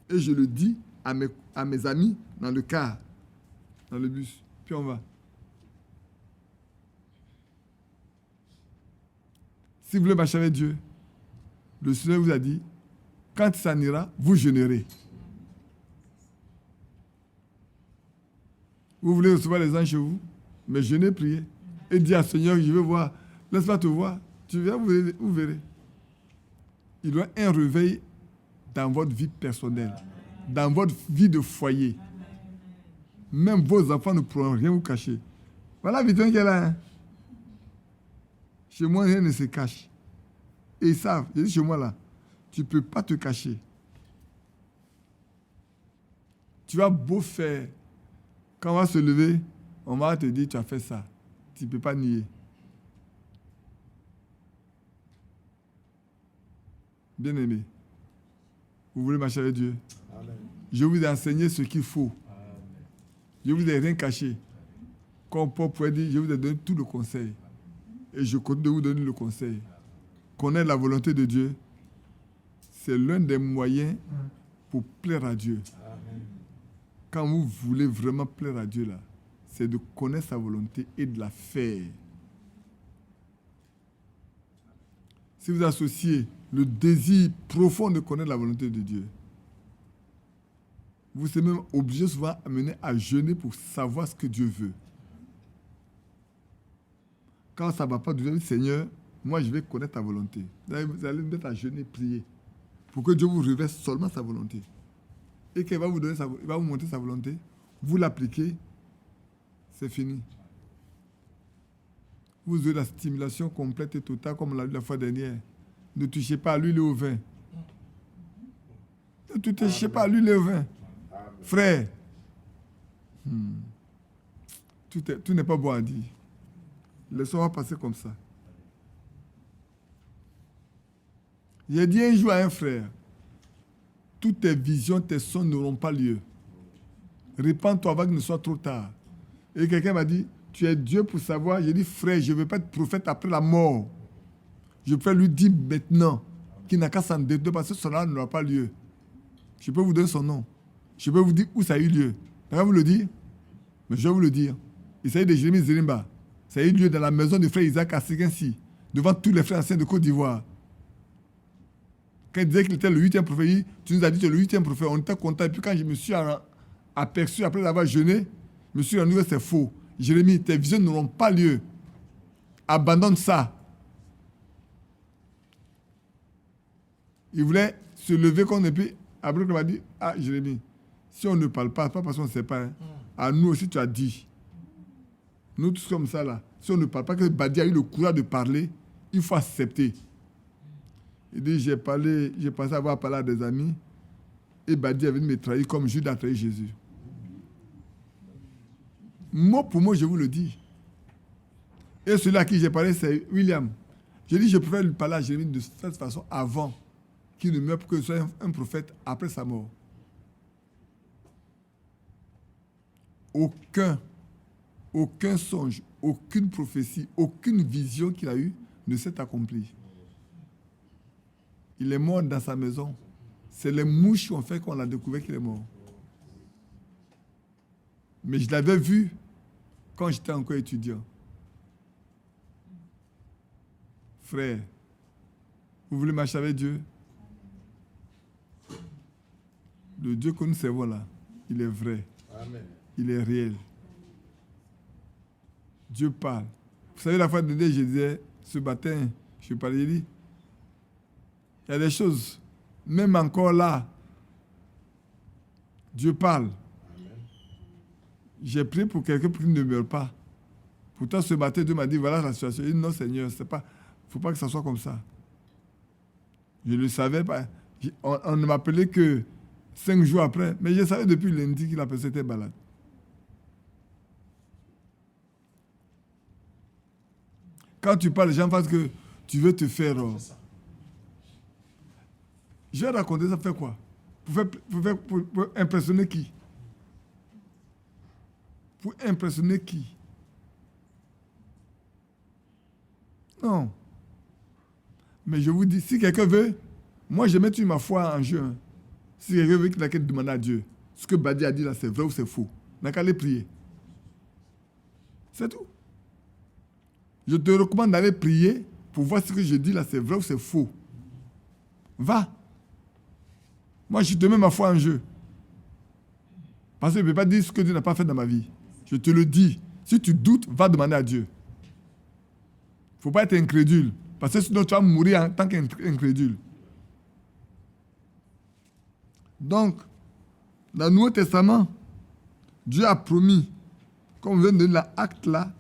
Speaker 1: Et je le dis à mes amis dans le car, dans le bus. Puis on va. Si vous voulez marcher avec Dieu, le Seigneur vous a dit, quand ça ira, vous jeûnerez. Vous voulez recevoir les anges chez vous, mais jeûnez, priez. Et dis à Seigneur, je veux voir. Laisse-moi te voir. Tu viens, vous verrez. Il y a un réveil dans votre vie personnelle, dans votre vie de foyer. Même vos enfants ne pourront rien vous cacher. Voilà la vision qu'il y a là. Hein. Chez moi, rien ne se cache. Et ils savent, je dis chez moi là, tu ne peux pas te cacher. Tu vas beau faire. Quand on va se lever, on va te dire, tu as fait ça. Tu ne peux pas nier. Bien-aimé, vous voulez marcher avec Dieu? Amen. Je vous ai enseigné ce qu'il faut. Amen. Je vous ai rien caché. Comme Paul pourrait dire, je vous ai donné tout le conseil. Et je continue de vous donner le conseil. Connaître la volonté de Dieu, c'est l'un des moyens pour plaire à Dieu. Amen. Quand vous voulez vraiment plaire à Dieu, là, c'est de connaître sa volonté et de la faire. Si vous associez le désir profond de connaître la volonté de Dieu, vous serez même obligé souvent à jeûner pour savoir ce que Dieu veut. Quand ça ne va pas, vous dites, Seigneur, moi je vais connaître ta volonté. Vous allez me mettre à jeûner, prier, pour que Dieu vous révèle seulement sa volonté. Et qu'il va vous donner il va vous montrer sa volonté, vous l'appliquez, c'est fini. Vous avez la stimulation complète et totale, comme on l'a vu la fois dernière. Ne touchez pas à l'huile et au vin. Ne touchez pas à l'huile et au vin. Frère, tout n'est pas bon à dire. Laissons-moi passer comme ça. J'ai dit un jour à un frère, toutes tes visions, tes songes n'auront pas lieu. Répands-toi avant qu'il ne soit trop tard. Et quelqu'un m'a dit, tu es Dieu pour savoir. J'ai dit, frère, je ne veux pas être prophète après la mort. Je peux lui dire maintenant. qui n'a qu'à s'en détourner parce que cela n'aura pas lieu. Je peux vous donner son nom. Je peux vous dire où ça a eu lieu. Je vais vous le dire. Mais je vais vous le dire. Il s'agit de Jérémie Zirimba. Ça a eu lieu dans la maison du frère Isaac à Séguinci, devant tous les frères anciens de Côte d'Ivoire. Quand il disait qu'il était le 8e prophète, tu nous as dit que tu es le 8e prophète. On était content. Et puis quand je me suis aperçu, après avoir jeûné, je me suis rendu compte que c'est faux. Jérémie, tes visions n'auront pas lieu. Abandonne ça. Il voulait se lever comme et puis après il m'a dit, ah Jérémie, si on ne parle pas, c'est pas parce qu'on ne sait pas. Hein. À nous aussi tu as dit. Nous tous comme ça là. Si on ne parle pas, que Badi a eu le courage de parler, il faut accepter. Il dit, j'ai pensé avoir parlé à des amis et Badi est venu me trahir comme Judas a trahi Jésus. Mot pour mot, je vous le dis. Et celui à qui j'ai parlé, c'est William. J'ai dit, je préfère lui parler à Jérémie de cette façon avant qu'il ne meure pour que ce soit un prophète après sa mort. Aucun songe, aucune prophétie, aucune vision qu'il a eue ne s'est accomplie. Il est mort dans sa maison. C'est les mouches qui ont fait qu'on a découvert qu'il est mort. Mais je l'avais vu quand j'étais encore étudiant. Frère, vous voulez marcher avec Dieu? Le Dieu que nous servons là, il est vrai.
Speaker 2: Amen.
Speaker 1: Il est réel. Dieu parle. Vous savez, la fois dernière, je disais, ce matin, je parlais, il dit, il y a des choses, même encore là, Dieu parle. Amen. J'ai prié pour quelqu'un pour qu'il ne meure pas. Pourtant, ce matin, Dieu m'a dit, voilà la situation. Il dit, non, Seigneur, il ne faut pas que ça soit comme ça. Je ne le savais pas. On ne m'appelait que 5 jours après. Mais je savais depuis lundi qu'il a passé était malade. Quand tu parles, les gens pensent que tu veux te faire... Je vais raconter ça, faire quoi? Pour impressionner qui? Pour impressionner qui? Non. Mais je vous dis, si quelqu'un veut, moi je mets ma foi en jeu. Hein. Si quelqu'un veut qu'il a qu'à demander à Dieu, ce que Badi a dit là, c'est vrai ou c'est faux. Il n'a qu'à aller prier. C'est tout. Je te recommande d'aller prier pour voir ce que je dis là, c'est vrai ou c'est faux. Va. Moi, je te mets ma foi en jeu. Parce que je ne peux pas dire ce que Dieu n'a pas fait dans ma vie. Je te le dis. Si tu doutes, va demander à Dieu. Il ne faut pas être incrédule. Parce que sinon, tu vas mourir en tant qu'incrédule. Donc, dans le Nouveau Testament, Dieu a promis, comme on vient de donner l'acte là,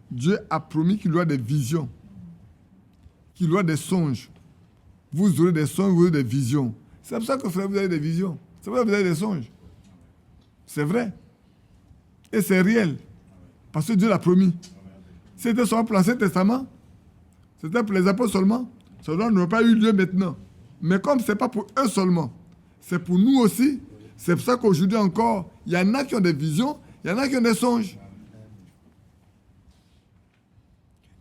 Speaker 1: Dieu a promis qu'il y aura des visions, qu'il y aura des songes. Vous aurez des songes, vous aurez des visions. C'est pour ça que frère, vous avez des visions. C'est pour ça que vous avez des songes. C'est vrai. Et c'est réel. Parce que Dieu l'a promis. C'était seulement pour l'Ancien Testament. C'était pour les apôtres seulement. Cela n'aurait pas eu lieu maintenant. Mais comme ce n'est pas pour eux seulement, c'est pour nous aussi. C'est pour ça qu'aujourd'hui encore, il y en a qui ont des visions, il y en a qui ont des songes.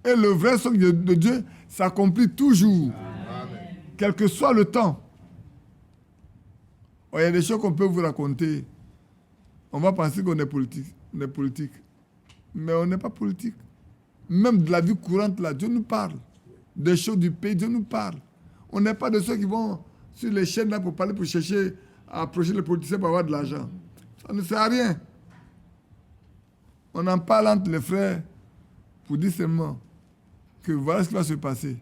Speaker 1: Et le vrai songe de Dieu s'accomplit toujours. Amen. Quel que soit le temps. Il y a des choses qu'on peut vous raconter. On va penser qu'on est politique. On est politique. Mais on n'est pas politique. Même de la vie courante, là, Dieu nous parle. Des choses du pays, Dieu nous parle. On n'est pas de ceux qui vont sur les chaînes là pour parler, pour chercher à approcher les politiciens pour avoir de l'argent. Ça ne sert à rien. On en parle entre les frères pour dire seulement que voilà ce qui va se passer.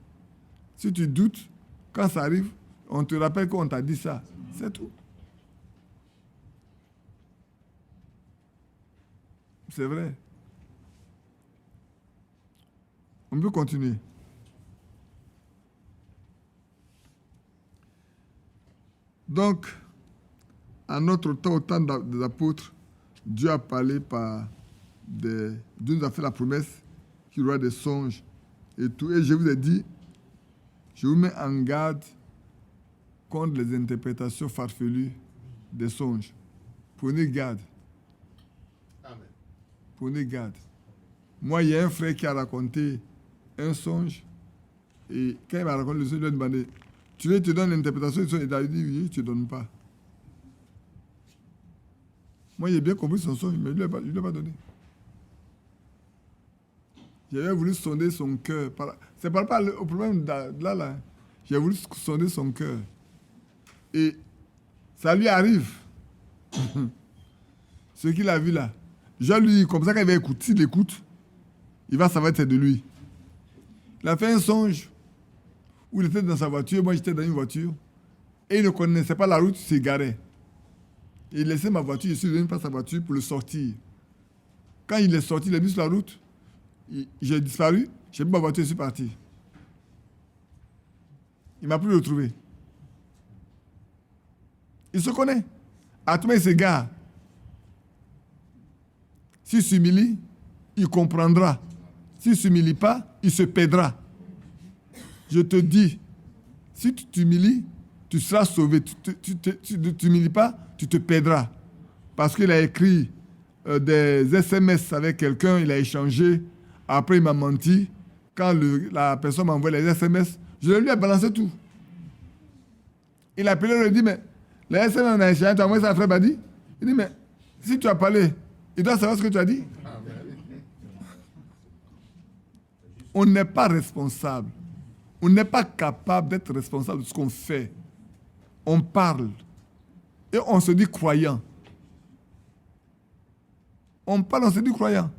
Speaker 1: Si tu doutes, quand ça arrive, on te rappelle qu'on t'a dit ça. C'est tout. C'est vrai. On peut continuer. Donc, à notre temps, au temps des apôtres, Dieu a parlé Dieu nous a fait la promesse qu'il y aura des songes et tout. Et je vous ai dit, je vous mets en garde contre les interprétations farfelues des songes. Prenez garde.
Speaker 2: Amen.
Speaker 1: Prenez garde. Moi, il y a un frère qui a raconté un songe. Et quand il m'a raconté le songe, il lui a demandé, Tu veux, il te donne l'interprétation du songe. Et David dit, oui, je ne te donne pas. Moi, j'ai bien compris son songe, mais je ne lui ai pas donné. J'avais voulu sonder son cœur. C'est par rapport au problème là. J'ai voulu sonder son cœur. Et ça lui arrive. Ce qu'il a vu là. Je lui dis, comme ça, quand il va écouter, s'il écoute, il va savoir que c'est de lui. Il a fait un songe où il était dans sa voiture, moi j'étais dans une voiture, et il ne connaissait pas la route, il s'est garé. Il laissait ma voiture, je suis venu par sa voiture pour le sortir. Quand il est sorti, il est mis sur la route, j'ai disparu, j'ai mis ma voiture, je suis parti. Il ne m'a plus retrouvé. Il se connaît. À tout moment, il s'égare. S'il s'humilie, il comprendra. S'il ne s'humilie pas, il se perdra. Je te dis, si tu t'humilies, tu seras sauvé. Tu ne t'humilies pas, tu te perdras. Parce qu'il a écrit des SMS avec quelqu'un, il a échangé. Après, il m'a menti. Quand la personne m'a envoyé les SMS, je lui ai balancé tout. Il a appelé, il lui a dit, mais les SMS, on a échangé, tu as envoyé ça à frère Badi? Il dit, mais si tu as parlé, il doit savoir ce que tu as dit. On n'est pas responsable. On n'est pas capable d'être responsable de ce qu'on fait. On parle. Et on se dit croyant. On parle, on se dit croyant.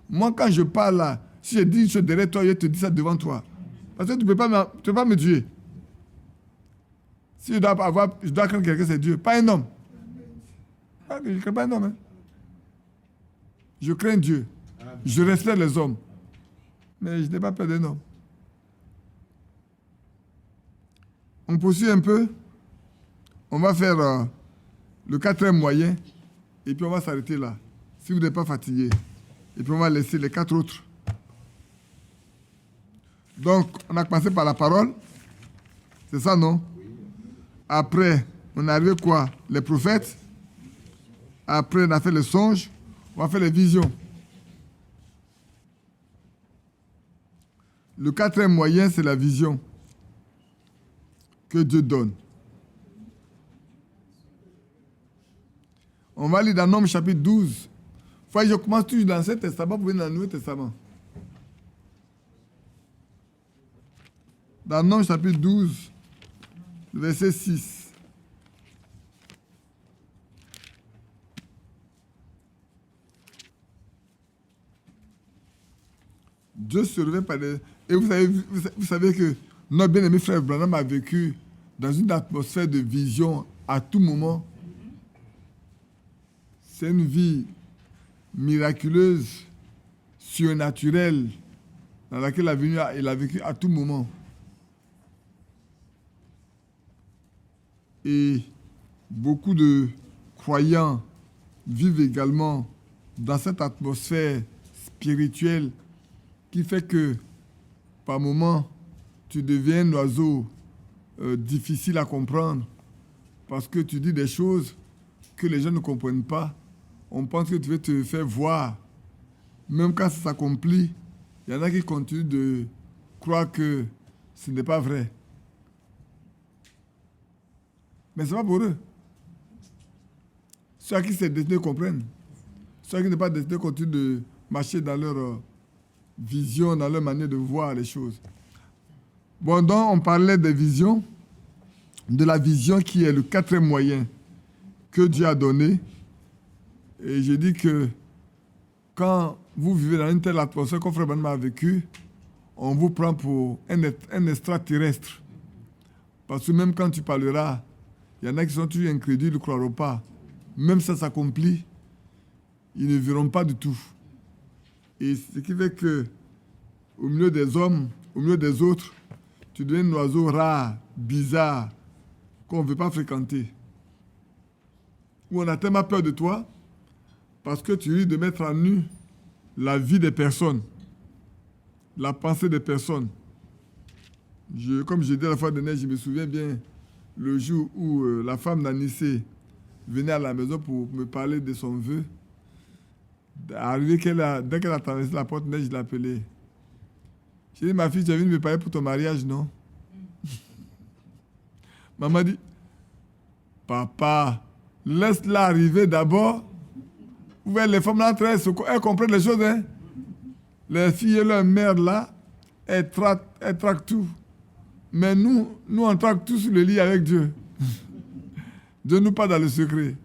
Speaker 1: Moi, quand je parle là, si je dis une chose derrière toi, je te dis ça devant toi. Parce que tu ne peux pas me tuer. Si je dois craindre quelqu'un, c'est Dieu, pas un homme. Je ne crains pas un homme. Hein. Je crains Dieu. Je respecte les hommes. Mais je n'ai pas peur d'un homme. On poursuit un peu. On va faire le 4e moyen. Et puis on va s'arrêter là. Si vous n'êtes pas fatigué. Et puis on va laisser les 4 autres. Donc, on a commencé par la parole. C'est ça, non? Après, on a arrivé quoi? Les prophètes. Après, on a fait les songes. On va faire les visions. Le 4e moyen, c'est la vision que Dieu donne. On va lire dans Nombre chapitre 12. Faut que je commence toujours dans l'Ancien Testament pour venir dans le Nouveau Testament. Dans Nombre chapitre 12, verset 6. Dieu se réveille par des... Et vous savez que notre bien-aimé frère Branham a vécu dans une atmosphère de vision à tout moment. C'est une vie miraculeuse, surnaturelle, dans laquelle il a vécu à tout moment. Et beaucoup de croyants vivent également dans cette atmosphère spirituelle qui fait que, par moments, tu deviens un oiseau difficile à comprendre parce que tu dis des choses que les gens ne comprennent pas. On pense que tu veux te faire voir. Même quand ça s'accomplit, il y en a qui continuent de croire que ce n'est pas vrai. Mais ce n'est pas pour eux. Ceux à qui c'est destiné comprennent. Ceux à qui n'est pas destiné continuent de marcher dans leur vision, dans leur manière de voir les choses. Bon, donc on parlait des visions, de la vision qui est le 4e moyen que Dieu a donné. Et je dis que quand vous vivez dans une telle atmosphère qu'on Frère Branham a vécu, on vous prend pour un extraterrestre. Parce que même quand tu parleras, il y en a qui sont toujours incrédules, ils ne croiront pas. Même si ça s'accomplit, ils ne verront pas du tout. Et ce qui fait que, au milieu des hommes, au milieu des autres, tu deviens un oiseau rare, bizarre, qu'on ne veut pas fréquenter. Où on a tellement peur de toi, parce que tu risques de mettre à nu la vie des personnes, la pensée des personnes. Comme je disais la fois dernière, je me souviens bien le jour où la femme d'Anissé venait à la maison pour me parler de son vœu. Dès qu'elle a traversé la porte, je l'ai appelée. J'ai dit, ma fille, tu es venue me parler pour ton mariage, non? Maman dit, papa, laisse-la arriver d'abord. Vous voyez, les femmes là, elles comprennent les choses. Hein? Les filles et leur mère là, elles traquent tout. Mais nous, on traque tout sur le lit avec Dieu. Dieu nous parle dans le secret.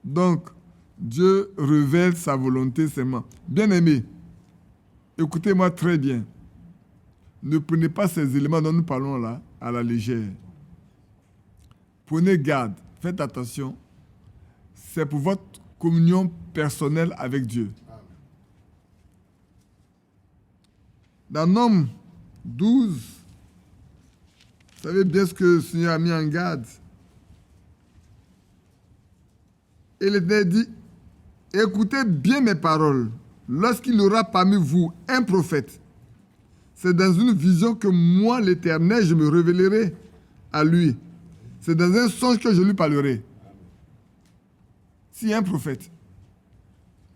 Speaker 1: Donc, Dieu révèle sa volonté seulement. Bien-aimés, écoutez-moi très bien. Ne prenez pas ces éléments dont nous parlons là à la légère. Prenez garde, faites attention. C'est pour votre communion personnelle avec Dieu. Dans Nombre 12, vous savez bien ce que le Seigneur a mis en garde. Et l'Éternel dit, écoutez bien mes paroles. Lorsqu'il y aura parmi vous un prophète, c'est dans une vision que moi, l'Éternel, je me révélerai à lui. C'est dans un songe que je lui parlerai. S'il y a un prophète.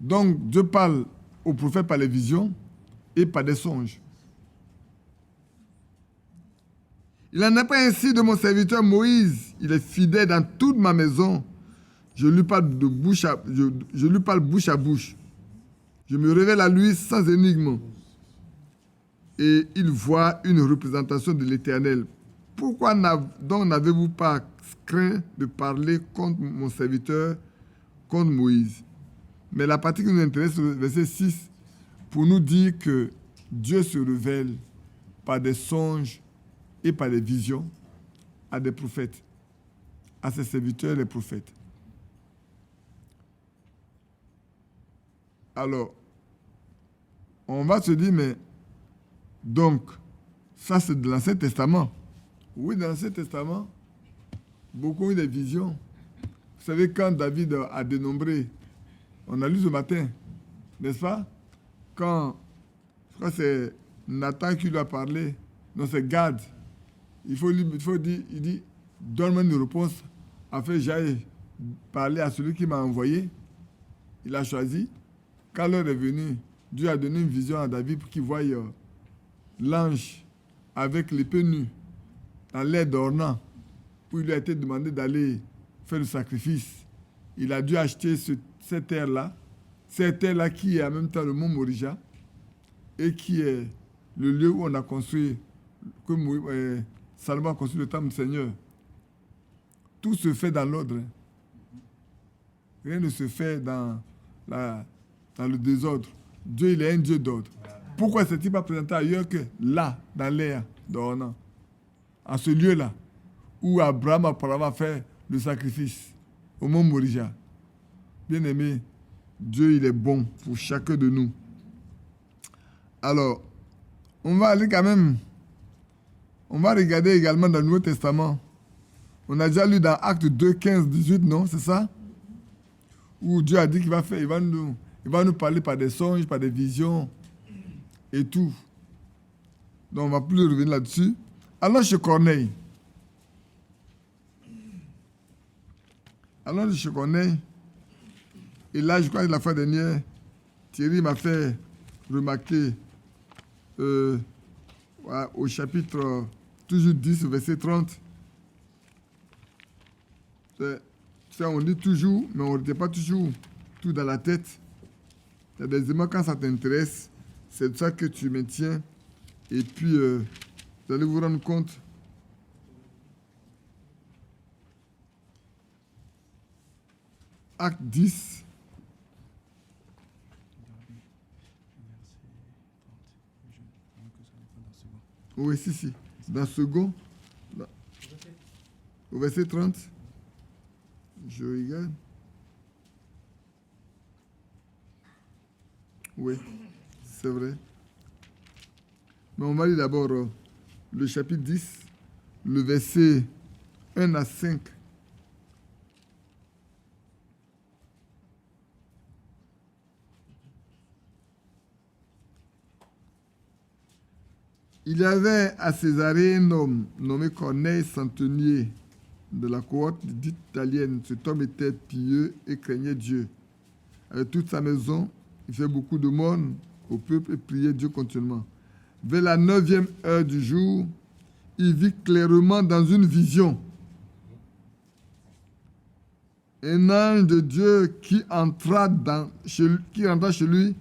Speaker 1: Donc, Dieu parle au prophète par les visions et par des songes. Il n'en est pas ainsi de mon serviteur Moïse. Il est fidèle dans toute ma maison. Je lui parle bouche à bouche. Je me révèle à lui sans énigme. Et il voit une représentation de l'Éternel. Pourquoi donc n'avez-vous pas craint de parler contre mon serviteur, contre Moïse? Mais la partie qui nous intéresse, le verset 6, pour nous dire que Dieu se révèle par des songes et par des visions à des prophètes, à ses serviteurs, les prophètes. Alors, on va se dire, mais donc, ça c'est de l'Ancien Testament. Oui, dans l'Ancien Testament, beaucoup ont eu des visions. Vous savez, quand David a dénombré, on a lu ce matin, n'est-ce pas? Quand, je crois que c'est Nathan qui lui a parlé, non, c'est Gad. Il faut dire, il dit, donne-moi une réponse afin que j'aille parler à celui qui m'a envoyé. Il a choisi. Quand l'heure est venue, Dieu a donné une vision à David pour qu'il voie l'ange avec l'épée nue dans l'air d'ornant, où il lui a été demandé d'aller faire le sacrifice. Il a dû acheter cette terre-là qui est en même temps le mont Morija et qui est le lieu où on a construit, que Salomon a construit le temple du Seigneur. Tout se fait dans l'ordre. Rien ne se fait dans le désordre. Dieu, il est un Dieu d'ordre. Pourquoi s'est-il pas présenté ailleurs que là, dans l'air d'ornant, en ce lieu-là, où Abraham a fait le sacrifice, au mont Morija? Bien-aimé, Dieu, il est bon pour chacun de nous. Alors, on va aller quand même, on va regarder également dans le Nouveau Testament. On a déjà lu dans Actes 2, 15, 18, non? C'est ça? Où Dieu a dit qu'il va faire, il va nous parler par des songes, par des visions et tout. Donc, on ne va plus revenir là-dessus. Allons chez Corneille. Et là, je crois que la fois dernière, Thierry m'a fait remarquer au chapitre toujours 10, verset 30. Ça, on dit toujours, mais on ne retient pas toujours tout dans la tête. Il y a des éléments, quand ça t'intéresse, c'est de ça que tu maintiens. Et puis, vous allez vous rendre compte. Acte 10. Oui, si. Dans le second, au verset 30. Je regarde. Oui, c'est vrai. Mais on va lire d'abord le chapitre 10, le verset 1 à 5. Il y avait à Césarée un homme nommé Corneille, centenier de la cohorte dite italienne. Cet homme était pieux et craignait Dieu. Avec toute sa maison, il fait beaucoup de monde au peuple et priait Dieu continuellement. Vers la 9e heure du jour, il vit clairement dans une vision un ange de Dieu qui entra chez lui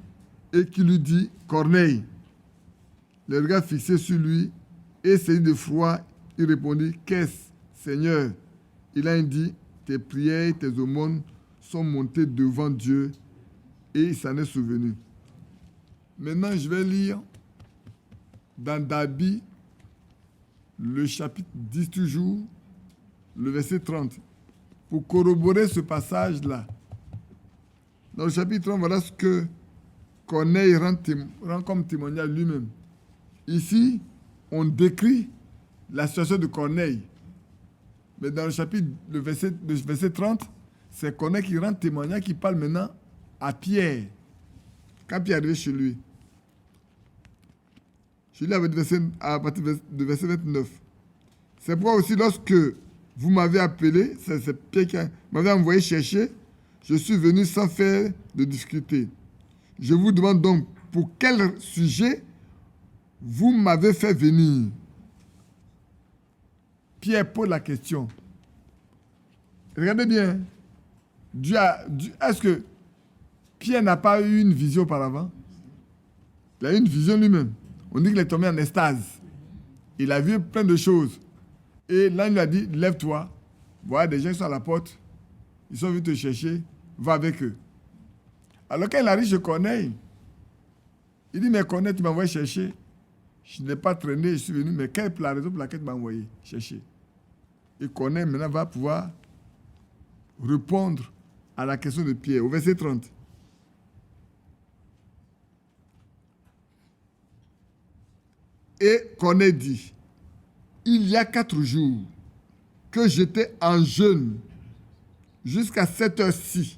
Speaker 1: et qui lui dit « Corneille ». Le regard fixé sur lui et saisi de froid, il répondit « Qu'est-ce, Seigneur ?» Il a dit « Tes prières et tes aumônes sont montées devant Dieu. » Et il s'en est souvenu. Maintenant, je vais lire dans Dabi, le chapitre 10 toujours, le verset 30, pour corroborer ce passage-là. Dans le chapitre 30, voilà ce que Corneille rend comme témoignage lui-même. Ici, on décrit la situation de Corneille. Mais dans le chapitre, le verset 30, c'est Corneille qui rend témoignage, qui parle maintenant à Pierre, quand Pierre est arrivé chez lui. Je lis à partir de verset 29. C'est pourquoi aussi, lorsque vous m'avez appelé, c'est Pierre qui m'avait envoyé chercher, je suis venu sans faire de difficulté. Je vous demande donc pour quel sujet vous m'avez fait venir. Pierre pose la question. Regardez bien. Est-ce que Pierre n'a pas eu une vision auparavant? Il a eu une vision lui-même. On dit qu'il est tombé en extase. Il a vu plein de choses. Et l'ange lui a dit, lève-toi. Voilà, des gens qui sont à la porte. Ils sont venus te chercher. Va avec eux. Alors quand il arrive chez Corneille, il dit, mais Corneille, tu m'as envoyé chercher. Je n'ai pas traîné, je suis venu. Mais quelle est la raison pour laquelle tu m'as envoyé chercher? Et Corneille, maintenant, va pouvoir répondre à la question de Pierre. Au verset 30. Et Corneille dit, il y a 4 jours que j'étais en jeûne jusqu'à cette heure-ci.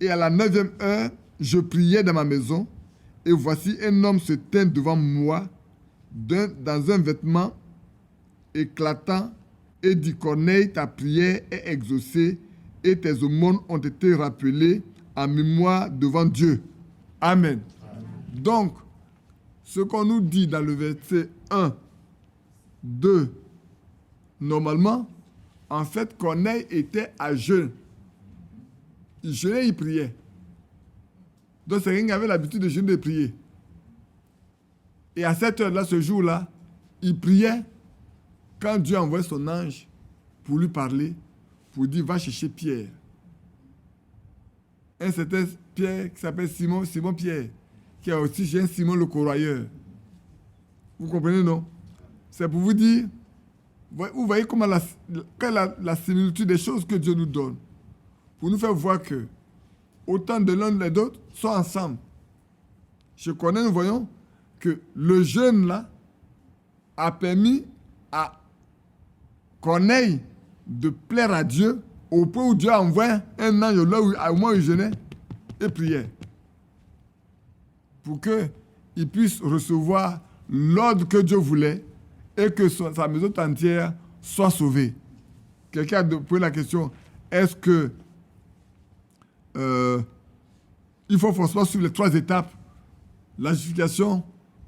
Speaker 1: Et à la 9e heure, je priais dans ma maison. Et voici un homme se tint devant moi dans un vêtement éclatant et dit, Corneille, ta prière est exaucée et tes aumônes ont été rappelées en mémoire devant Dieu. Amen. Amen. Donc, ce qu'on nous dit dans le verset 1, 2, normalement, en fait, Corneille était à jeûne. Il jeûnait, il priait. Donc, c'est quelqu'un qui avait l'habitude de jeûner et de prier. Et à cette heure-là, ce jour-là, il priait quand Dieu a envoyé son ange pour lui parler, pour dire, va chercher Pierre. Un certain Pierre qui s'appelle Simon Pierre, qui a aussi chez Simon le Corroyeur. Vous comprenez, non? C'est pour vous dire, vous voyez comment la similitude des choses que Dieu nous donne, pour nous faire voir que autant de l'un et de l'autre sont ensemble. Je connais, nous voyons que le jeûne là a permis à Corneille de plaire à Dieu au point où Dieu a envoyé un ange là où, au moment où il jeûnait et priait. Pour qu'il puisse recevoir l'ordre que Dieu voulait et que sa maison entière soit sauvée. Quelqu'un a posé la question, est-ce que il faut forcément suivre les 3 étapes, la justification,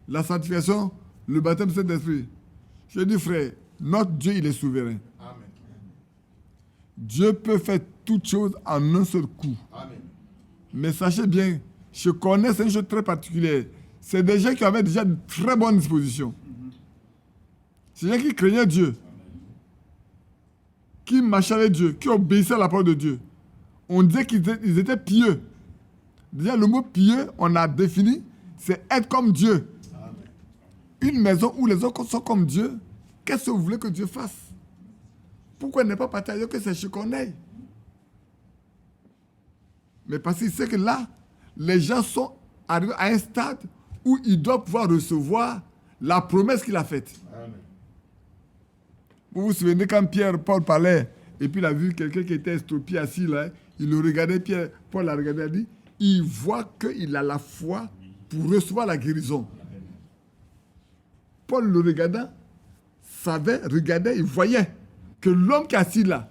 Speaker 1: la sanctification, le baptême du Saint-Esprit? Je dis, frère, notre Dieu, il est souverain. Amen. Dieu peut faire toutes choses en un seul coup. Amen. Mais sachez bien, je connais, c'est une chose très particulière. C'est des gens qui avaient déjà de très bonnes dispositions. C'est des gens qui craignaient Dieu, qui marchaient avec Dieu, qui obéissaient à la parole de Dieu. On disait qu'ils étaient pieux. Déjà, le mot pieux, on a défini, c'est être comme Dieu. Amen. Une maison où les autres sont comme Dieu, qu'est-ce que vous voulez que Dieu fasse? Pourquoi ne pas partir ailleurs que c'est chez Corneille? Mais parce qu'il sait que là, les gens sont arrivés à un stade où ils doivent pouvoir recevoir la promesse qu'il a faite. Amen. Vous vous souvenez quand Paul parlait, et puis il a vu quelqu'un qui était estropié assis là, il le regardait, Paul l'a regardé, il a dit, il voit qu'il a la foi pour recevoir la guérison. Amen. Paul le regardant, regardait, il voyait que l'homme qui est assis là,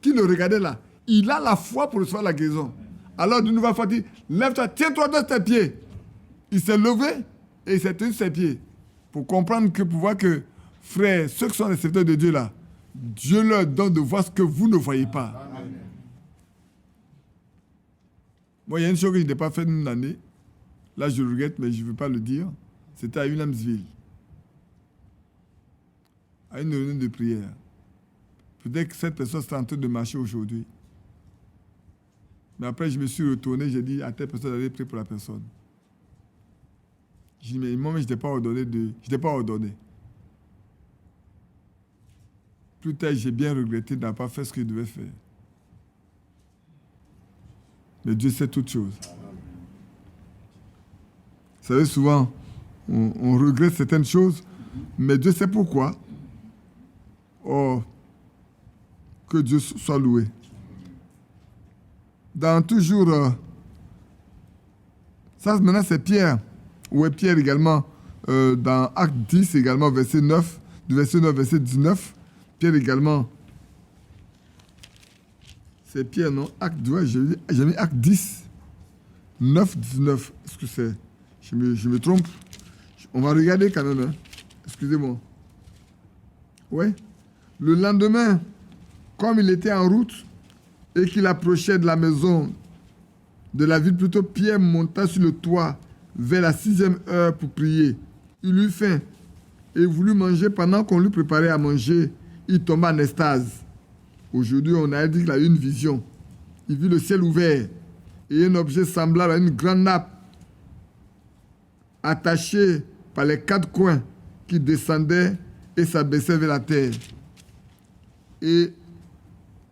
Speaker 1: qui le regardait là, il a la foi pour recevoir la guérison. Alors, d'une nouvelle fois, il dit, lève-toi, tiens-toi de tes pieds. Il s'est levé et il s'est tenu ses pieds. Pour comprendre que, pour voir que, frères, ceux qui sont les serviteurs de Dieu là, Dieu leur donne de voir ce que vous ne voyez pas. Amen. Moi, il y a une chose que je n'ai pas faite une année. Là, je regrette, mais je ne veux pas le dire. C'était à Williamsville. À une réunion de prière. Peut-être que cette personne serait en train de marcher aujourd'hui. Mais après, je me suis retourné, j'ai dit à telle personne d'aller prier pour la personne. J'ai dit, mais moi, je n'étais pas ordonné. Je n'étais pas ordonné. Plus tard, j'ai bien regretté d'avoir pas fait ce que je devais faire. Mais Dieu sait toutes choses. Vous savez, souvent, on regrette certaines choses, mais Dieu sait pourquoi. Oh, que Dieu soit loué. Dans toujours... ça, maintenant, c'est Pierre. Où est Pierre également dans Acte 10, également, verset 9, du verset 9, verset 19. Pierre également. C'est Pierre, non? Acte 2, j'ai mis Acte 10, 9, 19. Est-ce que c'est... Je me trompe. On va regarder quand même. Hein. Excusez-moi. Oui. Le lendemain, comme il était en route et qu'il approchait de la maison, de la ville plutôt, Pierre monta sur le toit vers la 6e heure pour prier. Il eut faim et voulut manger. Pendant qu'on lui préparait à manger, il tomba en extase. Aujourd'hui, on a dit qu'il a eu une vision. Il vit le ciel ouvert et un objet semblable à une grande nappe attaché par les 4 coins qui descendait et s'abaissait vers la terre, et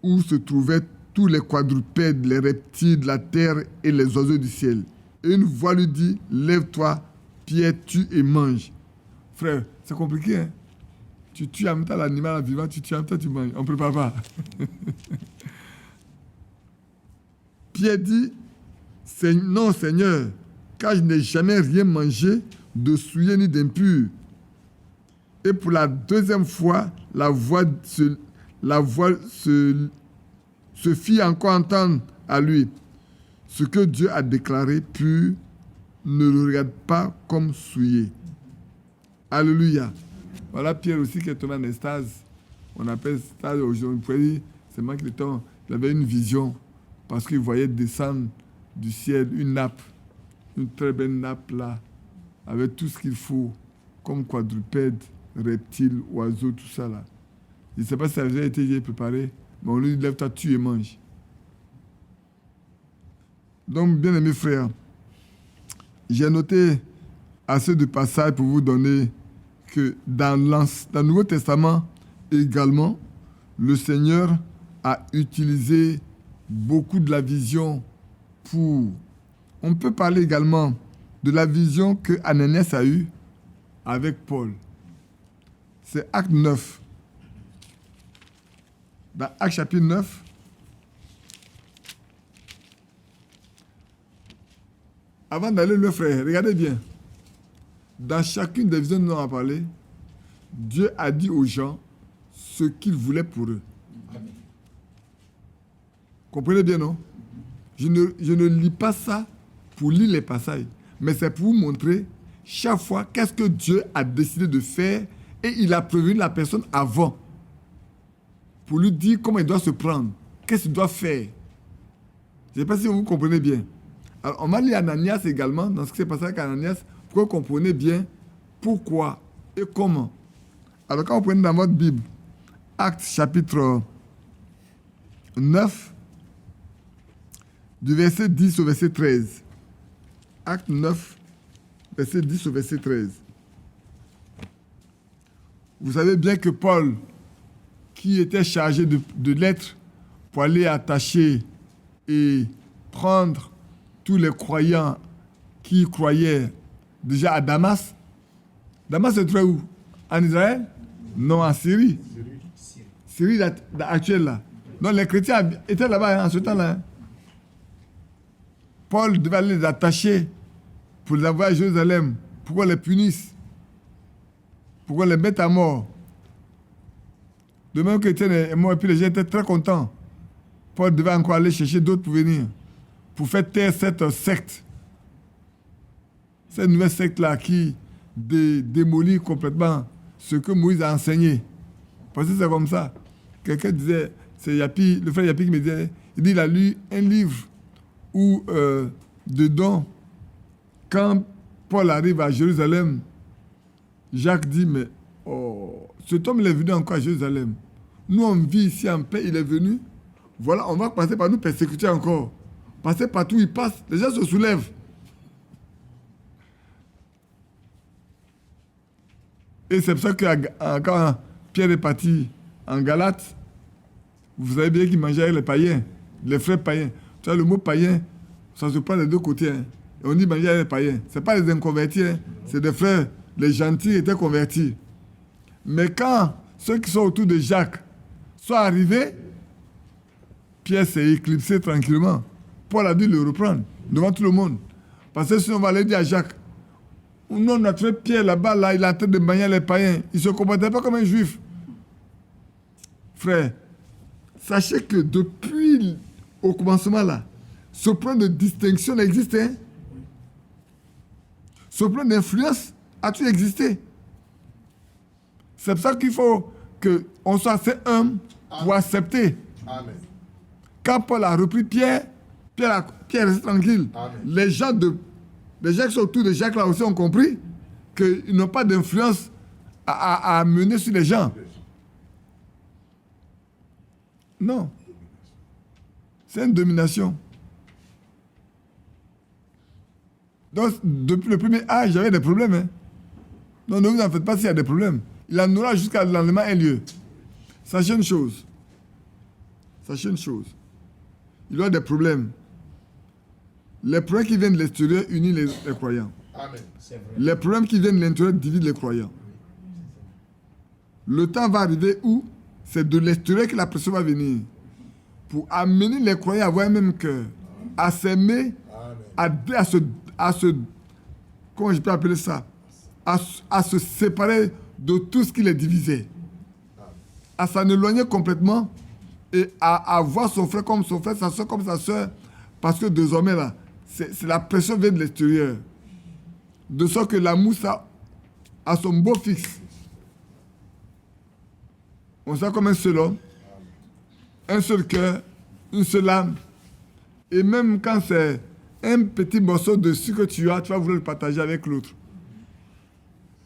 Speaker 1: où se trouvaient tous les quadrupèdes, les reptiles de la terre et les oiseaux du ciel. Et une voix lui dit, lève-toi, Pierre, tue et mange. Frère, c'est compliqué, hein? Tu tues en même temps l'animal vivant, tu tues en même temps tu manges. On ne prépare pas. Pierre dit, non Seigneur, car je n'ai jamais rien mangé de souillé ni d'impur. Et pour la 2e fois, la voix se fit encore entendre à lui. Ce que Dieu a déclaré pur, ne le regarde pas comme souillé. Alléluia. Voilà Pierre aussi qui est tombé en extase. On appelle ça aujourd'hui, c'est manque de temps. Il avait une vision parce qu'il voyait descendre du ciel une nappe. Une très belle nappe là, avec tout ce qu'il faut, comme quadrupèdes, reptiles, oiseaux, tout ça là. Je ne sais pas si ça avait été préparé, mais on lui dit, lève-toi, tue et mange. Donc, bien aimés frères, j'ai noté assez de passages pour vous donner que dans le Nouveau Testament également, le Seigneur a utilisé beaucoup de la vision pour... On peut parler également de la vision que Ananias a eue avec Paul. C'est Acte 9. Dans Acte chapitre 9, avant d'aller le frère, regardez bien. Dans chacune des visions dont on a parlé, Dieu a dit aux gens ce qu'il voulait pour eux. Amen. Comprenez bien, non? Je ne lis pas ça pour lire les passages, mais c'est pour vous montrer chaque fois qu'est-ce que Dieu a décidé de faire et il a prévenu la personne avant pour lui dire comment il doit se prendre, qu'est-ce qu'il doit faire. Je ne sais pas si vous comprenez bien. Alors, on m'a lu Ananias également, dans ce qui s'est passé avec Ananias, pour que vous compreniez bien pourquoi et comment. Alors, quand vous prenez dans votre Bible, Actes chapitre 9, du verset 10 au verset 13. Acte 9, verset 10 au verset 13. Vous savez bien que Paul, qui était chargé de lettres pour aller attacher et prendre tous les croyants qui croyaient déjà à Damas. Damas se trouve où? En Israël? Non, en Syrie. Syrie actuelle là. Donc les chrétiens étaient là-bas en ce temps-là. Hein. Paul devait aller les attacher pour les envoyer à Jérusalem, pour qu'on les punisse, pour qu'on les mette à mort. De même que Étienne est mort, et puis les gens étaient très contents. Paul devait encore aller chercher d'autres pour venir, pour faire taire cette secte. Cette nouvelle secte-là qui démolit complètement ce que Moïse a enseigné. Parce que c'est comme ça. Quelqu'un disait, c'est Yapi, le frère Yapi qui me disait, il a lu un livre où, dedans, quand Paul arrive à Jérusalem, Jacques dit, mais cet homme il est venu encore à Jérusalem. Nous, on vit ici en paix, il est venu. Voilà, on va passer par nous persécuter encore. Passer partout où il passe, les gens se soulèvent. Et c'est pour ça que quand Pierre est parti en Galate, vous savez bien qu'il mangeait avec les païens, les frères païens. Tu vois, le mot païen, ça se prend des deux côtés. Hein. Et on dit manger avec les païens. Ce n'est pas les inconvertis, hein. C'est des frères. Les gentils étaient convertis. Mais quand ceux qui sont autour de Jacques sont arrivés, Pierre s'est éclipsé tranquillement. Paul a dû le reprendre devant tout le monde. Parce que sinon on va aller dire à Jacques, non, notre Pierre là-bas, là, il est en train de manier les païens. Il ne se comportait pas comme un juif. Frère, sachez que depuis au commencement là, ce point de distinction existe. Hein? Ce point d'influence a-t-il existé? C'est pour ça qu'il faut qu'on soit assez humble pour accepter.
Speaker 2: Amen.
Speaker 1: Quand Paul a repris Pierre est resté tranquille.
Speaker 2: Amen.
Speaker 1: Les gens qui sont autour de Jacques là aussi ont compris qu'ils n'ont pas d'influence à mener sur les gens. Non. C'est une domination. Donc, depuis le premier âge, j'avais des problèmes. Hein. Donc, ne vous en faites pas s'il y a des problèmes. Il en aura jusqu'à l'enlèvement ait lieu. Sachez une chose. Il y aura des problèmes. Les problèmes qui viennent de l'extérieur unissent les croyants.
Speaker 2: Amen.
Speaker 1: Les problèmes qui viennent de l'intérieur divident les croyants. Le temps va arriver où c'est de l'extérieur que la pression va venir. Pour amener les croyants à avoir un même cœur, à s'aimer, à se comment je peux appeler ça, à se séparer de tout ce qui les divisait, à s'en éloigner complètement et à voir son frère comme son frère, sa soeur comme sa soeur, parce que désormais là, c'est la pression vient de l'extérieur, de sorte que l'amour ça a son beau fixe. On sent comme un seul homme, un seul cœur, une seule âme, et même quand c'est un petit morceau de sucre que tu vas vouloir le partager avec l'autre.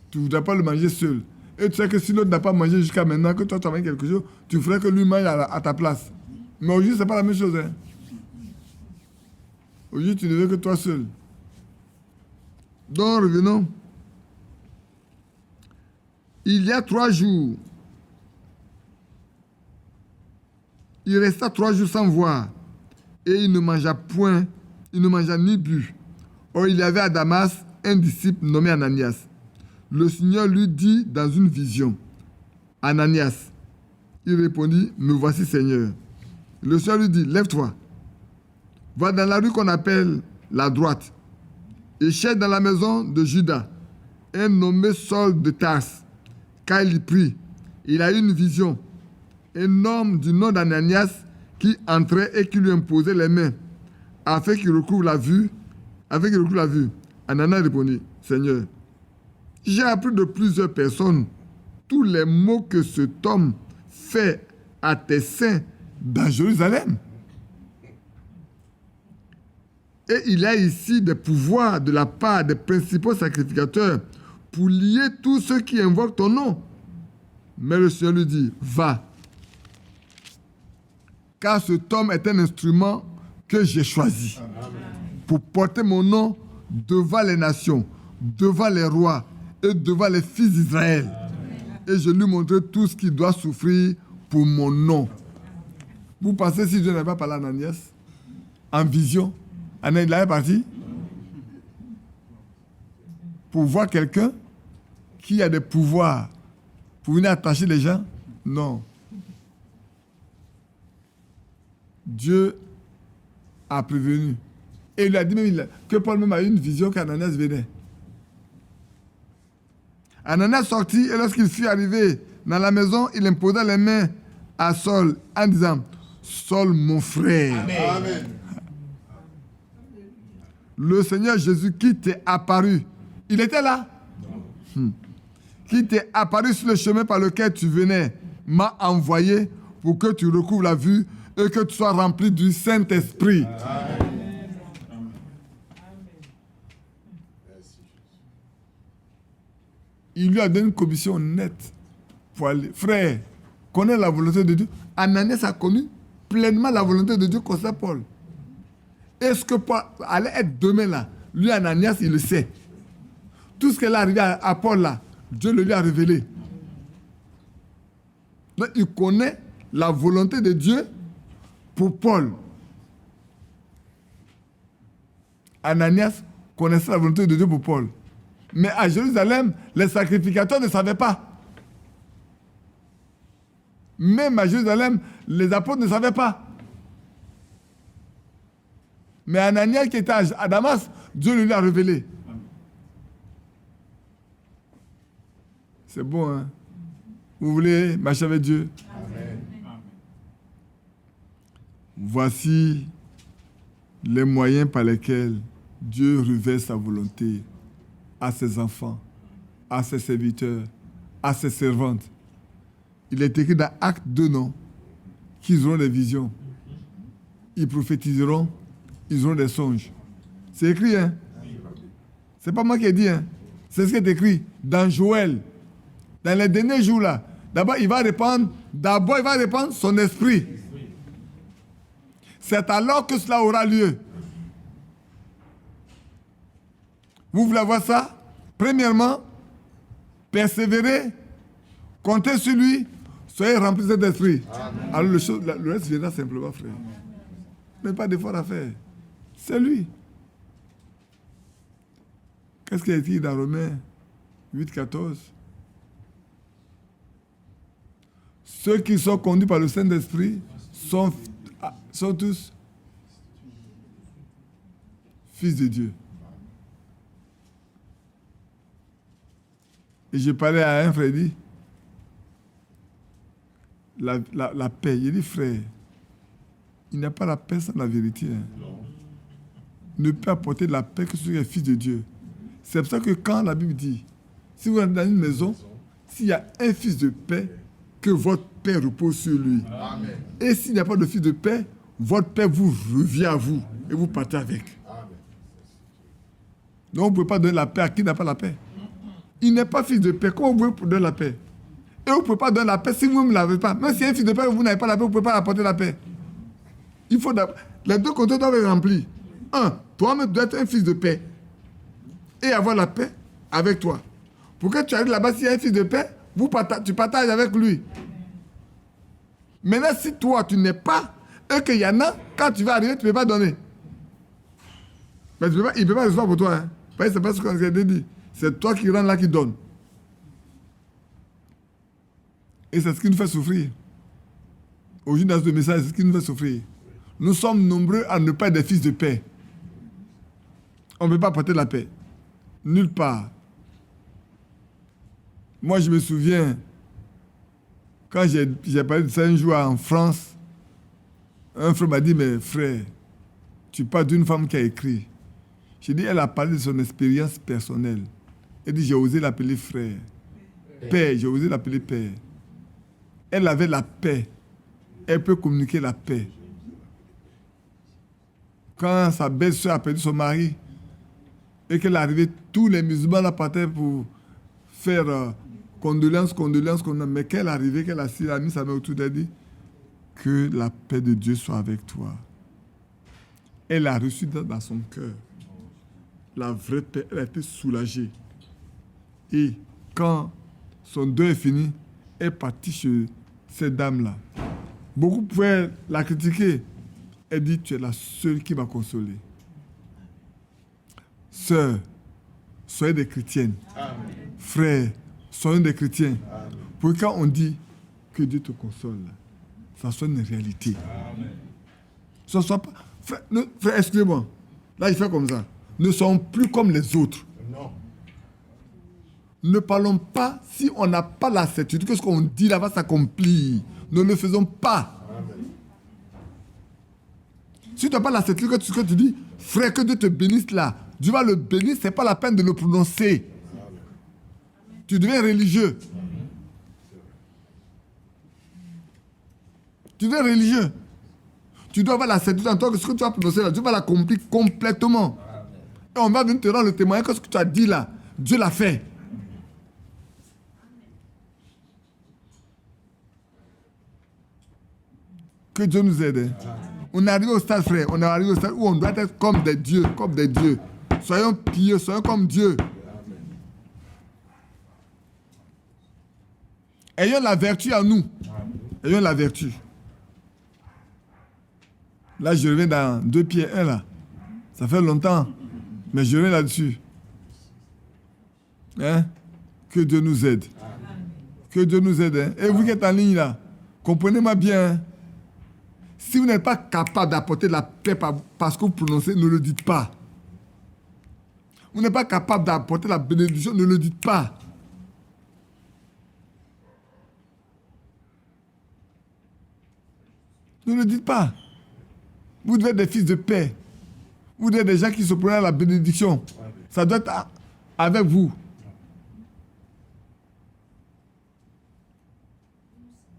Speaker 1: Tu ne voudras pas le manger seul. Et tu sais que si l'autre n'a pas mangé jusqu'à maintenant, que toi tu as mangé quelque chose, tu ferais que lui mange à ta place. Mais aujourd'hui, ce n'est pas la même chose. Hein. Aujourd'hui, tu ne veux que toi seul. Donc, revenons. Il y a 3 jours, il resta 3 jours sans voir, et il ne mangea point, il ne mangea ni bu. Or, il y avait à Damas un disciple nommé Ananias. Le Seigneur lui dit dans une vision, Ananias. Il répondit, me voici Seigneur. Le Seigneur lui dit, lève-toi, va dans la rue qu'on appelle la droite, et cherche dans la maison de Judas un nommé Saul de Tarse, car il y prie. Il a eu une vision. Un homme du nom d'Ananias qui entrait et qui lui imposait les mains, afin qu'il recouvre la vue. Ananias répondit, Seigneur, j'ai appris de plusieurs personnes tous les maux que cet homme fait à tes saints dans Jérusalem. Et il y a ici des pouvoirs de la part des principaux sacrificateurs pour lier tous ceux qui invoquent ton nom. Mais le Seigneur lui dit, va. Car cet homme est un instrument que j'ai choisi pour porter mon nom devant les nations, devant les rois et devant les fils d'Israël. Et je lui montrerai tout ce qu'il doit souffrir pour mon nom. Vous pensez si Dieu n'avait pas parlé à Ananias en vision, Ananias est parti pour voir quelqu'un qui a des pouvoirs pour venir attacher les gens? Non. Dieu a prévenu. Et il lui a dit même que Paul même a eu une vision qu'Ananias venait. Ananias sortit et lorsqu'il fut arrivé dans la maison, il imposa les mains à Saul en disant, Saul mon frère.
Speaker 2: Amen.
Speaker 1: Le Seigneur Jésus qui t'est apparu, il était là. Qui t'est apparu sur le chemin par lequel tu venais, m'a envoyé pour que tu recouvres la vue et que tu sois rempli du Saint-Esprit. il lui a donné une commission nette pour aller. Frère, connaît la volonté de Dieu. Ananias a connu pleinement la volonté de Dieu concernant Paul. Est-ce que Paul allait être demain là? Lui, Ananias, il le sait. Tout ce qui est arrivé à Paul là, Dieu le lui a révélé. Donc, il connaît la volonté de Dieu pour Paul. Ananias connaissait la volonté de Dieu pour Paul. Mais à Jérusalem, les sacrificateurs ne savaient pas. Même à Jérusalem, les apôtres ne savaient pas. Mais Ananias qui était à Damas, Dieu le lui a révélé. C'est bon, hein? Vous voulez marcher avec Dieu?
Speaker 2: Amen.
Speaker 1: Voici les moyens par lesquels Dieu révèle sa volonté à ses enfants, à ses serviteurs, à ses servantes. Il est écrit dans Acte 2, non? Qu'ils auront des visions. Ils prophétiseront, ils auront des songes. C'est écrit, hein? C'est pas moi qui ai dit, hein? C'est ce qui est écrit dans Joël. Dans les derniers jours là, d'abord il va répandre son esprit. C'est alors que cela aura lieu. Vous voulez voir ça? Premièrement, persévérez, comptez sur lui, soyez remplis de cet esprit. Alors le reste viendra simplement, frère. Même pas d'effort à faire. C'est lui. Qu'est-ce qu'il y a écrit dans Romains 8, 14? Ceux qui sont conduits par le Saint-Esprit sont tous fils de Dieu. Et je parlais à un frère, il dit, la paix. Il dit, frère, il n'y a pas la paix sans la vérité. Hein. Ne peut apporter de la paix que celui qui est fils de Dieu. C'est pour ça que quand la Bible dit, si vous êtes dans une maison, s'il y a un fils de paix, que votre paix repose sur lui.
Speaker 2: Amen.
Speaker 1: Et s'il n'y a pas de fils de paix, votre paix vous revient à vous et vous partez avec.
Speaker 2: Amen.
Speaker 1: Donc vous ne pouvez pas donner la paix à qui n'a pas la paix. Il n'est pas fils de paix. Comment vous pouvez donner la paix? Et vous ne pouvez pas donner la paix si vous ne l'avez pas. Même si un fils de paix, vous n'avez pas la paix, vous ne pouvez pas apporter la paix. Il faut les deux côtés doivent être remplis. Un, toi-même dois être un fils de paix et avoir la paix avec toi. Pour que tu arrives là-bas, s'il y a un fils de paix, tu partages avec lui. Maintenant, si toi, tu n'es pas, et qu'il y en a, quand tu vas arriver, tu ne peux pas donner. Mais il ne peut pas recevoir pour toi. Hein. Parce que c'est pas ce qu'on a dit. C'est toi qui rentres là qui donne. Et c'est ce qui nous fait souffrir. Aujourd'hui, dans ce message, c'est ce qui nous fait souffrir. Nous sommes nombreux à ne pas être des fils de paix. On ne peut pas apporter la paix. Nulle part. Moi, je me souviens, quand j'ai parlé de ça un jour en France, un frère m'a dit, mais frère, tu parles d'une femme qui a écrit. J'ai dit, elle a parlé de son expérience personnelle. Elle dit, j'ai osé l'appeler frère. Père, j'ai osé l'appeler père. Elle avait la paix. Elle peut communiquer la paix. Quand sa belle-sœur a perdu son mari, et qu'elle est arrivée, tous les musulmans la partaient pour faire condoléances, mais qu'elle est arrivée, qu'elle a mis sa main autour d'elle, dit que la paix de Dieu soit avec toi. Elle a reçu dans son cœur la vraie paix, elle a été soulagée. Et quand son deuil est fini, elle est partie chez cette dame-là. Beaucoup pouvaient la critiquer. Elle dit, tu es la seule qui m'a consolée. Sœurs, soyez des chrétiennes. Amen. Frères, soyez des chrétiens. Amen. Pour que quand on dit que Dieu te console, ça soit une réalité. Amen. Ça soit pas... Frère, excusez-moi. Là, il fait comme ça. Ne soyons plus comme les autres.
Speaker 2: Non.
Speaker 1: Ne parlons pas si on n'a pas la certitude que ce qu'on dit là va s'accomplir. Ne le faisons pas. Amen. Si tu n'as pas la certitude que ce que tu dis, frère, que Dieu te bénisse là, Dieu va le bénir, ce n'est pas la peine de le prononcer. Amen. Tu deviens religieux. Amen. Tu deviens religieux. Tu dois avoir la certitude en toi que ce que tu vas prononcer là, Dieu va l'accomplir complètement. Amen. Et on va venir te rendre le témoignage que ce que tu as dit là, Dieu l'a fait. Que Dieu nous aide. Hein. On est arrivé au stade, frère. On est arrivé au stade où on doit être comme des dieux. Comme des dieux. Soyons pieux, soyons comme Dieu. Ayons la vertu en nous. Ayons la vertu. Là, je reviens dans 2 Pierre 1, là. Ça fait longtemps. Mais je reviens là-dessus. Hein? Que Dieu nous aide. Que Dieu nous aide. Hein? Et vous qui êtes en ligne, là, comprenez-moi bien. Hein? Si vous n'êtes pas capable d'apporter la paix parce que vous prononcez, ne le dites pas. Vous n'êtes pas capable d'apporter la bénédiction, ne le dites pas. Ne le dites pas. Vous devez être des fils de paix. Vous devez être des gens qui se prennent à la bénédiction. Ça doit être avec vous.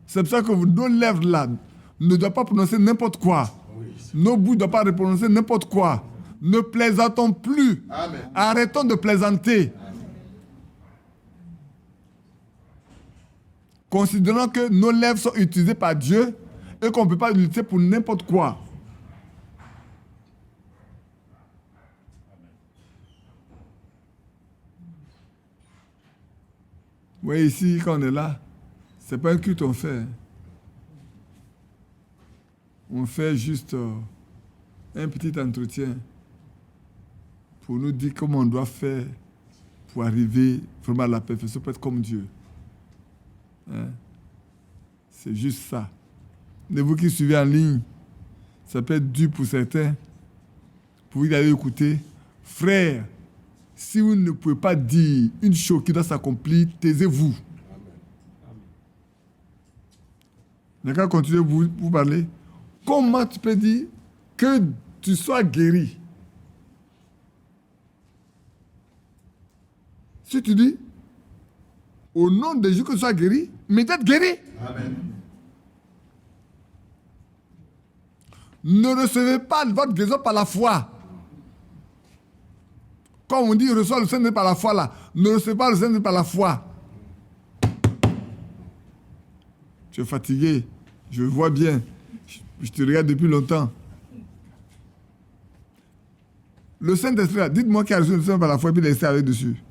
Speaker 1: C'est pour ça que nos lèvres là ne doivent pas prononcer n'importe quoi. Nos bouches ne doivent pas prononcer n'importe quoi. Ne plaisantons plus.
Speaker 2: Amen.
Speaker 1: Arrêtons de plaisanter. Considérons que nos lèvres sont utilisées par Dieu et qu'on ne peut pas lutter pour n'importe quoi. Vous voyez ici, quand on est là, ce n'est pas un culte qu'on fait. On fait juste un petit entretien pour nous dire comment on doit faire pour arriver vraiment à la perfection, pour être comme Dieu. Hein? C'est juste ça. Et vous qui suivez en ligne, ça peut être dur pour certains, pour vous d'aller écouter. Frère, si vous ne pouvez pas dire une chose qui doit s'accomplir, taisez-vous. D'accord, continuez vous parler. Comment tu peux dire que tu sois guéri? Si tu dis, au nom de Jésus que tu sois guéri, mais d'être guéri.
Speaker 2: Amen.
Speaker 1: Ne recevez pas votre guérison par la foi. Quand on dit reçois le Saint-Esprit par la foi, là, ne recevez pas le Saint-Esprit par la foi. Tu es fatigué. Je vois bien. Je te regarde depuis longtemps. Le Saint-Esprit, là, dites-moi qui a reçu le Saint-Esprit par la foi et puis laissez avec dessus.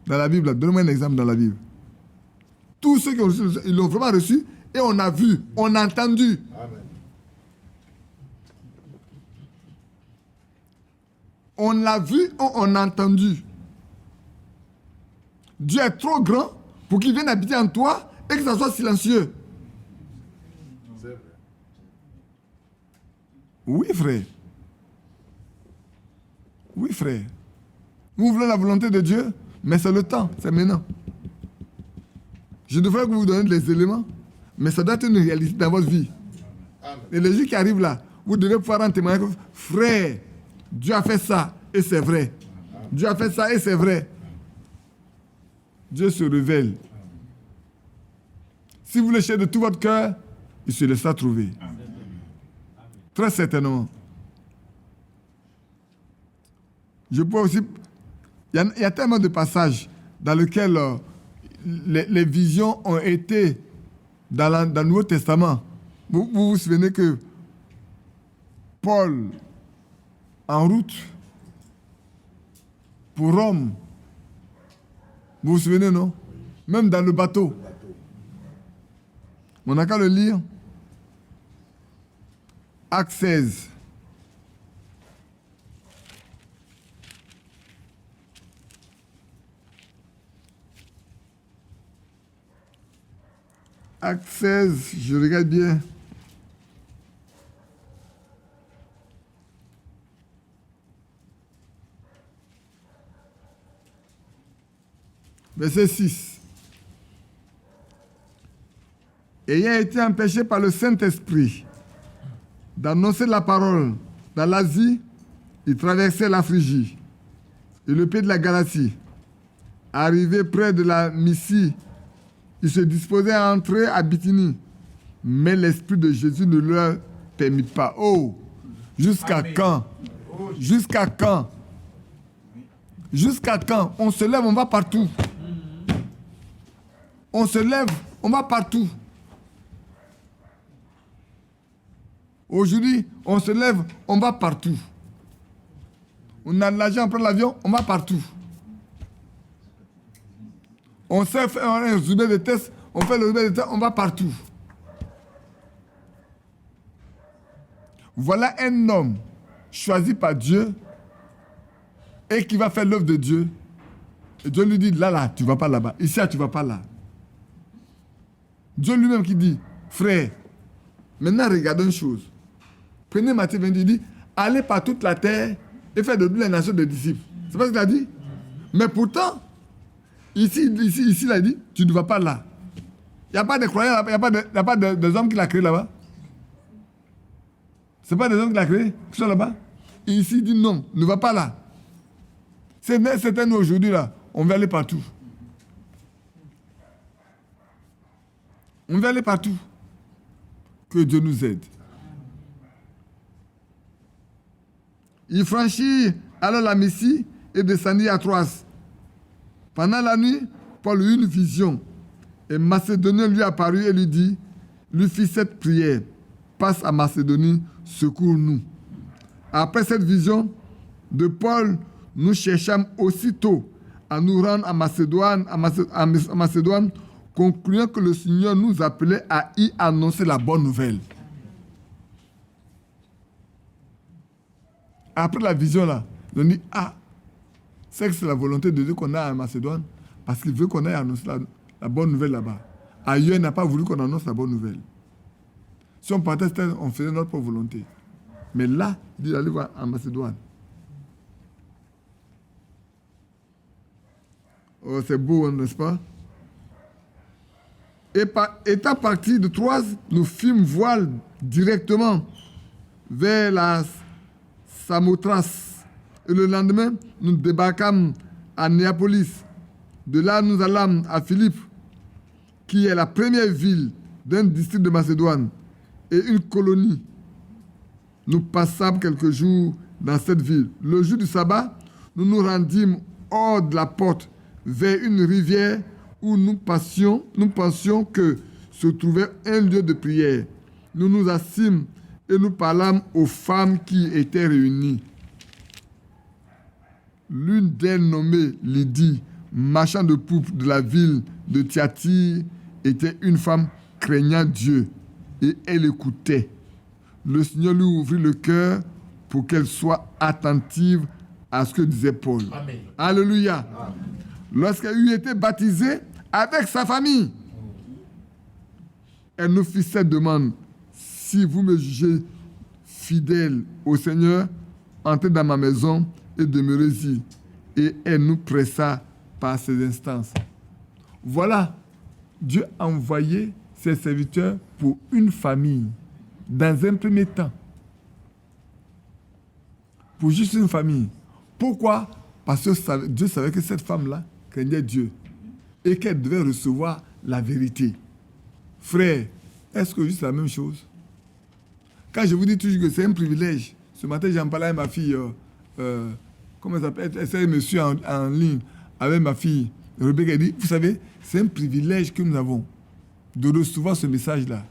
Speaker 1: Dans la Bible, donnez-moi un exemple dans la Bible. Tous ceux qui ont reçu le Saint-Esprit, ils l'ont vraiment reçu et on a vu, on a entendu.
Speaker 2: Amen.
Speaker 1: On l'a vu, on a entendu. Dieu est trop grand pour qu'il vienne habiter en toi et que ça soit silencieux.
Speaker 2: C'est vrai.
Speaker 1: Oui, frère. Oui, frère. Vous voulez la volonté de Dieu, mais c'est le temps, c'est maintenant. Je devrais vous donner les éléments, mais ça doit être une réalité dans votre vie.
Speaker 2: Amen.
Speaker 1: Et les jours qui arrivent là, vous devez pouvoir en témoigner. Frère, Dieu a fait ça et c'est vrai. Dieu a fait ça et c'est vrai. Dieu se révèle. Si vous le cherchez de tout votre cœur, il se laissera trouver. Très certainement. Je peux aussi... Il y a tellement de passages dans lesquels les visions ont été dans le Nouveau Testament. Vous vous souvenez que Paul, en route pour Rome, vous vous souvenez, non? Même dans le bateau. On n'a qu'à le lire. Acte 16. Acte 16, je regarde bien. Verset 6. Ayant été empêché par le Saint-Esprit d'annoncer la parole dans l'Asie, il traversait la Phrygie et le pays de la Galatie. Arrivé près de la Mysie, il se disposait à entrer à Bithynie. Mais l'Esprit de Jésus ne leur permit pas. Oh, jusqu'à quand? Jusqu'à quand? Jusqu'à quand? On se lève, on va partout. On se lève, on va partout. Aujourd'hui, on se lève, on va partout. On a de l'argent, on prend l'avion, on va partout. On sait faire un résumé de test, on fait le résumé de test, on va partout. Voilà un homme choisi par Dieu et qui va faire l'œuvre de Dieu. Et Dieu lui dit, là, tu ne vas pas là-bas. Ici, tu ne vas pas là. Dieu lui-même qui dit, frère, maintenant regardez une chose. Prenez Matthieu 22, il dit, allez par toute la terre et faites de toutes les nations des disciples. C'est pas ce qu'il a dit? Mais pourtant, ici, il a dit, tu ne vas pas là. Il n'y a pas de croyants, il n'y a pas des hommes qui l'ont créé là-bas. Ce n'est pas des hommes qui l'ont créé, qui sont là-bas. Et ici, il dit non, ne va pas là. C'est nous aujourd'hui là, on va aller partout. On va aller partout. Que Dieu nous aide. Il franchit alors la Messie et descendit à Troas. Pendant la nuit, Paul eut une vision. Et Macédonien lui apparut et lui fit cette prière. Passe à Macédonie, secours-nous. Après cette vision de Paul, nous cherchâmes aussitôt à nous rendre à Macédoine, concluant que le Seigneur nous appelait à y annoncer la bonne nouvelle. Après la vision là, on dit, c'est que c'est la volonté de Dieu qu'on a à Macédoine, parce qu'il veut qu'on aille annoncer la bonne nouvelle là-bas. Ailleurs, il n'a pas voulu qu'on annonce la bonne nouvelle. Si on partait, on faisait notre propre volonté. Mais là, il dit d'aller voir en Macédoine. Oh, c'est beau, n'est-ce pas? Et étant partis de Troas, nous fîmes voile directement vers la Samothrace. Et le lendemain, nous débarquâmes à Néapolis. De là, nous allâmes à Philippe, qui est la première ville d'un district de Macédoine et une colonie. Nous passâmes quelques jours dans cette ville. Le jour du sabbat, nous nous rendîmes hors de la porte vers une rivière où nous pensions que se trouvait un lieu de prière. Nous nous assîmes et nous parlâmes aux femmes qui étaient réunies. L'une d'elles, nommée Lydie, marchand de poupe de la ville de Thyatire, était une femme craignant Dieu et elle écoutait. Le Seigneur lui ouvrit le cœur pour qu'elle soit attentive à ce que disait Paul. Amen. Alléluia. Lorsqu'elle eut été baptisée avec sa famille, elle nous fit cette demande. Si vous me jugez fidèle au Seigneur, entrez dans ma maison et demeurez-y. Et elle nous pressa par ses instances. Voilà, Dieu a envoyé ses serviteurs pour une famille, dans un premier temps. Pour juste une famille. Pourquoi? Parce que Dieu savait que cette femme-là craignait Dieu et qu'elle devait recevoir la vérité. Frère, est-ce que c'est la même chose? Quand je vous dis toujours que c'est un privilège, ce matin j'en parlais avec ma fille, comment elle s'appelle? Elle me suit en ligne avec ma fille. Rebecca, elle dit, vous savez, c'est un privilège que nous avons de recevoir ce message-là.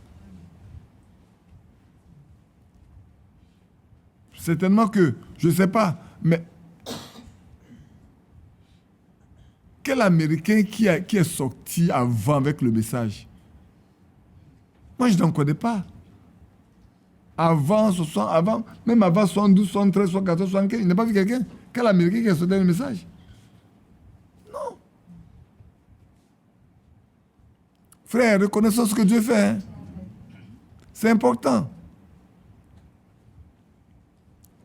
Speaker 1: Certainement que, je ne sais pas, mais quel Américain qui est sorti avant avec le message? Moi, je n'en connais pas. Même avant 72, 73, 74, 75, il n'a pas vu quelqu'un. Quel Américain qui a sorti le message? Non. Frère, reconnaissons ce que Dieu fait. Hein? C'est important.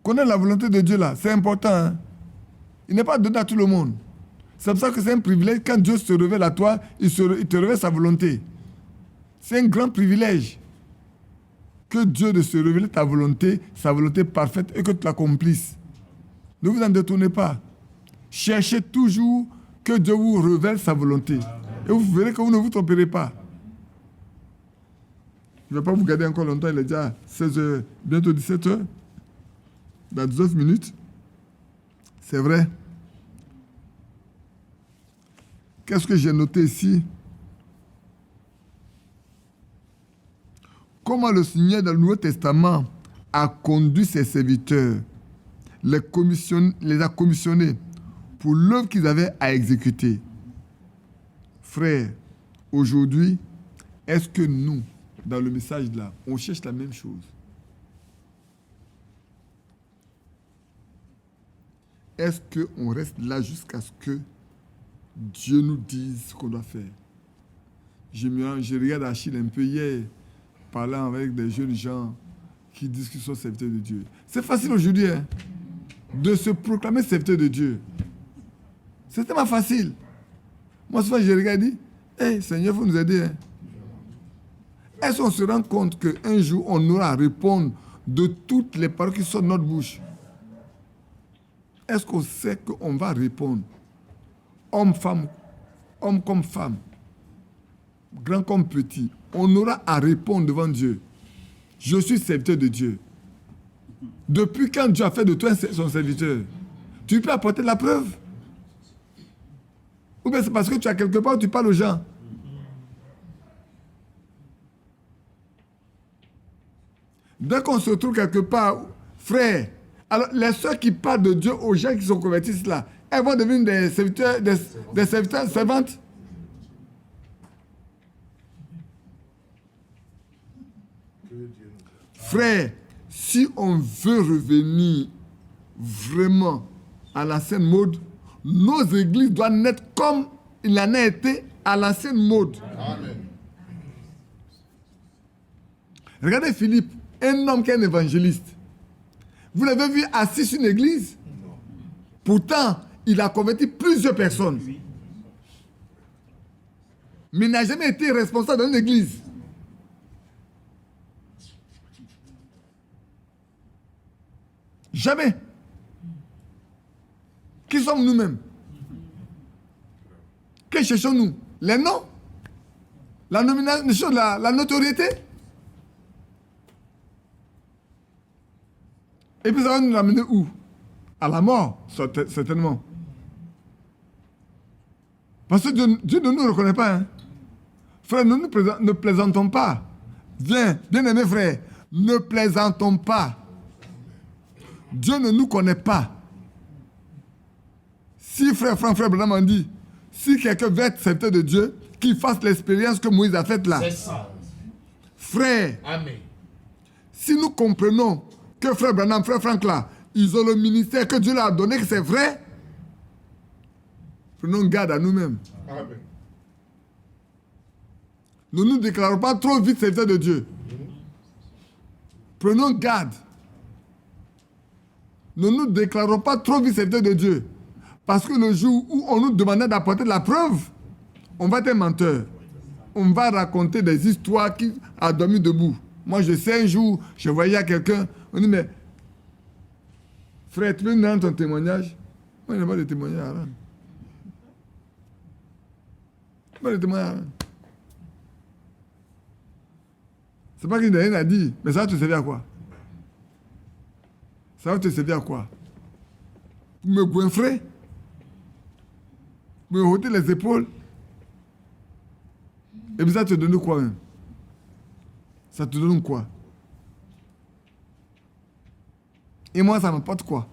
Speaker 1: Connaître la volonté de Dieu là, c'est important. Hein? Il n'est pas donné à tout le monde. C'est pour ça que c'est un privilège. Quand Dieu se révèle à toi, il te révèle sa volonté. C'est un grand privilège que Dieu de se révéler ta volonté, sa volonté parfaite, et que tu l'accomplisses. Ne vous en détournez pas. Cherchez toujours que Dieu vous révèle sa volonté. Et vous verrez que vous ne vous tromperez pas. Je ne vais pas vous garder encore longtemps, il est déjà 16h, bientôt 17h. Dans 19 minutes. C'est vrai. Qu'est-ce que j'ai noté ici? Comment le Seigneur dans le Nouveau Testament a conduit ses serviteurs, les a commissionnés pour l'œuvre qu'ils avaient à exécuter. Frères, aujourd'hui, est-ce que nous, dans le message là, on cherche la même chose? Est-ce qu'on reste là jusqu'à ce que Dieu nous dise ce qu'on doit faire? Je regarde Achille un peu hier, parlant avec des jeunes gens qui disent qu'ils sont serviteurs de Dieu. C'est facile aujourd'hui de se proclamer serviteur de Dieu. C'est tellement facile. Moi, souvent, je regarde et dis, hey, Seigneur, il faut nous aider. Est-ce qu'on se rend compte qu'un jour, on aura à répondre de toutes les paroles qui sortent de notre bouche? Est-ce qu'on sait qu'on va répondre, homme, femme, homme comme femme, grand comme petit, on aura à répondre devant Dieu. Je suis serviteur de Dieu. Depuis quand Dieu a fait de toi son serviteur? Tu peux apporter la preuve? Ou bien c'est parce que tu as quelque part où tu parles aux gens? Dès qu'on se trouve quelque part, frère, alors les soeurs qui parlent de Dieu aux gens qui sont convertis là, elles vont devenir des serviteurs, des serviteurs, servantes. Frère, si on veut revenir vraiment à l'ancienne mode, nos églises doivent naître comme il en a été à l'ancienne mode. Amen. Regardez Philippe, un homme qui est un évangéliste. Vous l'avez vu assis sur une église? Pourtant, il a converti plusieurs personnes. Mais il n'a jamais été responsable d'une église. Jamais. Qui sommes nous-mêmes? Que cherchons-nous? Les noms? La nomination, la notoriété? Et puis ça va nous amener où? À la mort, certainement. Parce que Dieu ne nous reconnaît pas. Hein? Frère, ne plaisantons pas. Bien aimé frère, ne plaisantons pas. Dieu ne nous connaît pas. Si frère Branham a dit, si quelqu'un veut être serviteur de Dieu, qu'il fasse l'expérience que Moïse a faite là.
Speaker 3: C'est ça.
Speaker 1: Frère,
Speaker 3: Amen.
Speaker 1: Si nous comprenons que frère Branham, frère Frank là, ils ont le ministère que Dieu leur a donné, que c'est vrai, prenons garde à nous-mêmes.
Speaker 2: Amen.
Speaker 1: Ne nous déclarons pas trop vite serviteurs de Dieu. Prenons garde. Ne nous déclarons pas trop vite serviteurs de Dieu. Parce que le jour où on nous demandait d'apporter la preuve, on va être menteur. On va raconter des histoires qui a dormi debout. Moi, je sais, un jour, je voyais quelqu'un, on dit, mais frère, tu peux nous rendre ton témoignage? Moi, je n'ai pas de témoignage à rendre. Pas de témoignage à rendre. C'est pas qu'il n'y a rien à dire, mais ça va te servir à quoi? Ça va te servir à quoi? Pour me goinfrer? Me ôter les épaules? Et puis ça te donne quoi même? Ça te donne quoi? Et moi, ça m'apporte quoi?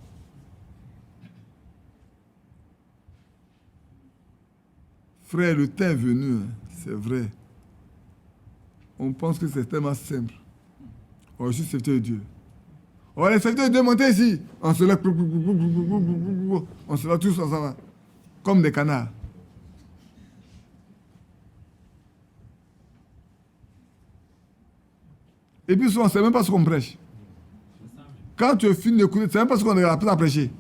Speaker 1: Frère, le temps est venu, hein, c'est vrai. On pense que c'est tellement simple. Oh, je suis serviteur de Dieu. Oh, les serviteurs de Dieu, montez ici. On se lève. On se lève tous ensemble. Comme des canards. Et puis souvent, on ne sait même pas ce qu'on prêche. Quand tu finis d'écouter, tu ne sais même pas ce qu'on est appelé à prêcher.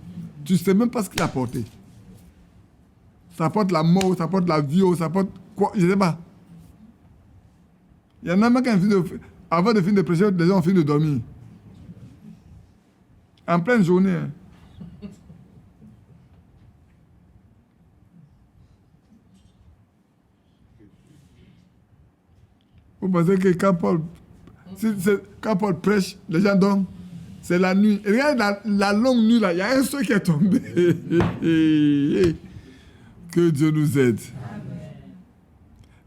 Speaker 1: Tu ne sais même pas ce qu'il a apporté. Ça apporte la mort, ça apporte la vie, ça apporte quoi? Je ne sais pas. Il y en a même qui, avant de finir de prêcher, les gens ont fini de dormir. En pleine journée. Hein. Vous pensez que quand Paul prêche, les gens dorment? C'est la nuit. Et regarde la longue nuit là, il y a un seul qui est tombé. Que Dieu nous aide. Amen.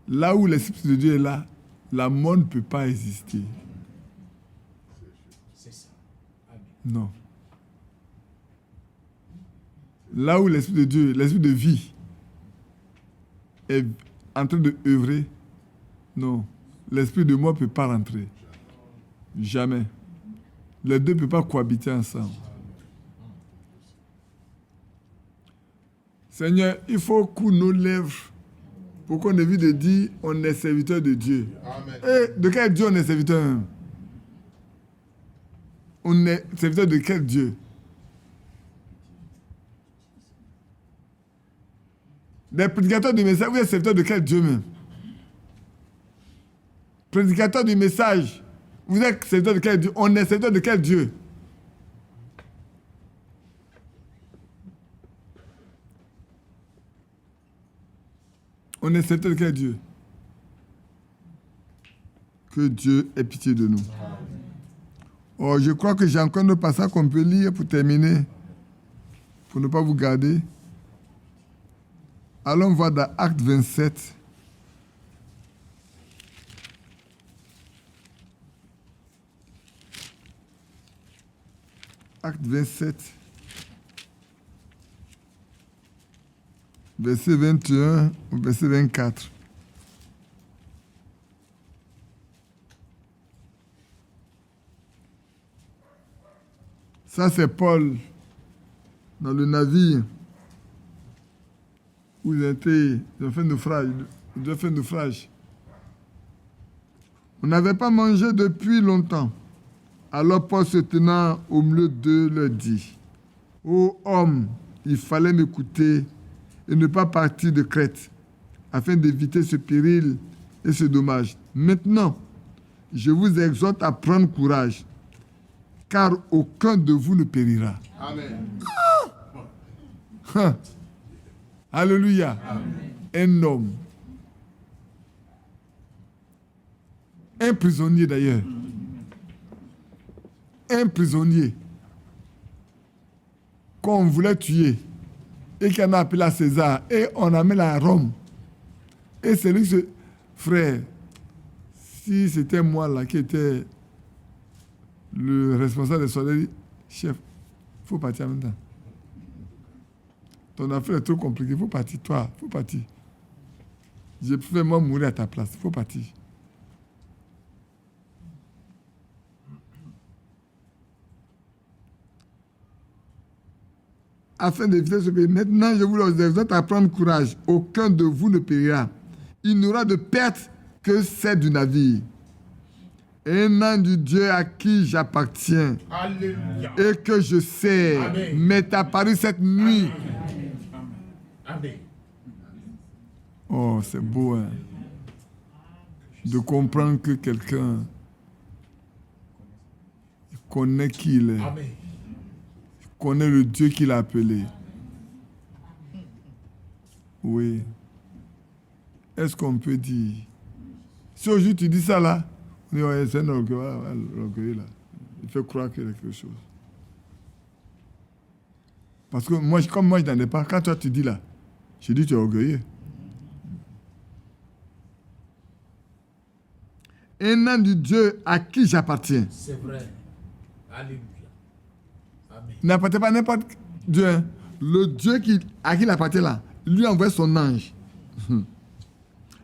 Speaker 1: Là où l'Esprit de Dieu est là, la mort ne peut pas exister.
Speaker 3: C'est ça.
Speaker 1: Non. Là où l'Esprit de Dieu, l'Esprit de vie, est en train de œuvrer, non. L'Esprit de mort ne peut pas rentrer. Jamais. Les deux ne peuvent pas cohabiter ensemble. Seigneur, il faut qu'on nous lève pour qu'on évite de dire on est serviteur de Dieu.
Speaker 2: Amen.
Speaker 1: Et de quel Dieu on est serviteur même? On est serviteur de quel Dieu? Les prédicateurs du message, vous êtes serviteur de quel Dieu même? Prédicateur du message, vous êtes serviteur de quel Dieu? On est serviteur de quel Dieu? On est serviteur de quel Dieu? Que Dieu ait pitié de nous. Oh, je crois que j'ai encore un passage qu'on peut lire pour terminer, pour ne pas vous garder. Allons voir dans Acte 27. Acte 27, verset 21 au verset 24. Ça, c'est Paul dans le navire où ils ont fait naufrage. On n'avait pas mangé depuis longtemps. Alors Paul, se tenant au milieu d'eux, leur dit: Ô homme, il fallait m'écouter et ne pas partir de Crète, afin d'éviter ce péril et ce dommage. Maintenant, je vous exhorte à prendre courage, car aucun de vous ne périra.
Speaker 2: Amen.
Speaker 1: Alléluia. Un homme, un prisonnier d'ailleurs, un prisonnier qu'on voulait tuer et qu'on a appelé à César et on amène à Rome. Et c'est lui, ce frère, si c'était moi là qui était le responsable des soldats, chef, il faut partir maintenant. Ton affaire est trop compliquée, il faut partir, toi, il faut partir. Je préfère moi mourir à ta place, il faut partir. Afin d'éviter ce pays. Maintenant, je vous exhorte à prendre courage. Aucun de vous ne périra. Il n'y aura de perte que celle du navire. Un an du Dieu à qui j'appartiens.
Speaker 2: Alléluia.
Speaker 1: Et que je sais m'est apparu cette nuit.
Speaker 2: Amen.
Speaker 1: Oh, c'est beau, hein? De comprendre que quelqu'un connaît qui il est.
Speaker 2: Amen.
Speaker 1: Connaît le Dieu qu'il a appelé. Oui. Est-ce qu'on peut dire? Si aujourd'hui tu dis ça là, on dit ouais, c'est un orgueil là. Il fait croire qu'il y a quelque chose. Parce que moi, comme moi je n'en ai pas, quand toi tu dis là, je dis tu es orgueilleux. Un an du Dieu à qui j'appartiens.
Speaker 2: C'est vrai. Alléluia. Amen.
Speaker 1: N'appartient pas à n'importe Dieu. Hein. Le Dieu à qui il appartient là, lui a envoyé son ange.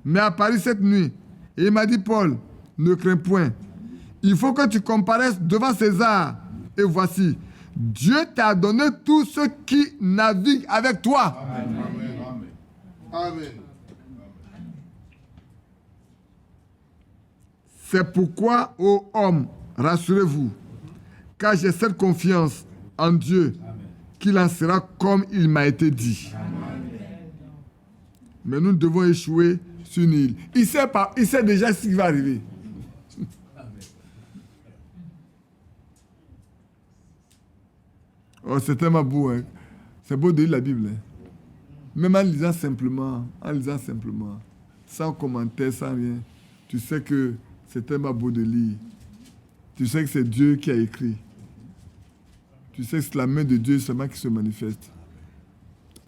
Speaker 1: Mais à Paris cette nuit, et il m'a dit, Paul, ne crains point. Il faut que tu comparaisses devant César. Et voici, Dieu t'a donné tous ceux qui naviguent avec toi.
Speaker 2: Amen. Amen.
Speaker 1: C'est pourquoi, ô hommes, rassurez-vous, car j'ai cette confiance en Dieu, qu'il en sera comme il m'a été dit. Mais nous devons échouer sur une île. Il sait déjà ce qui va arriver. Oh, c'est tellement beau. Hein? C'est beau de lire la Bible. Hein? Même en lisant simplement, sans commentaire, sans rien, tu sais que c'est tellement beau de lire. Tu sais que c'est Dieu qui a écrit. Tu sais que c'est la main de Dieu seulement qui se manifeste.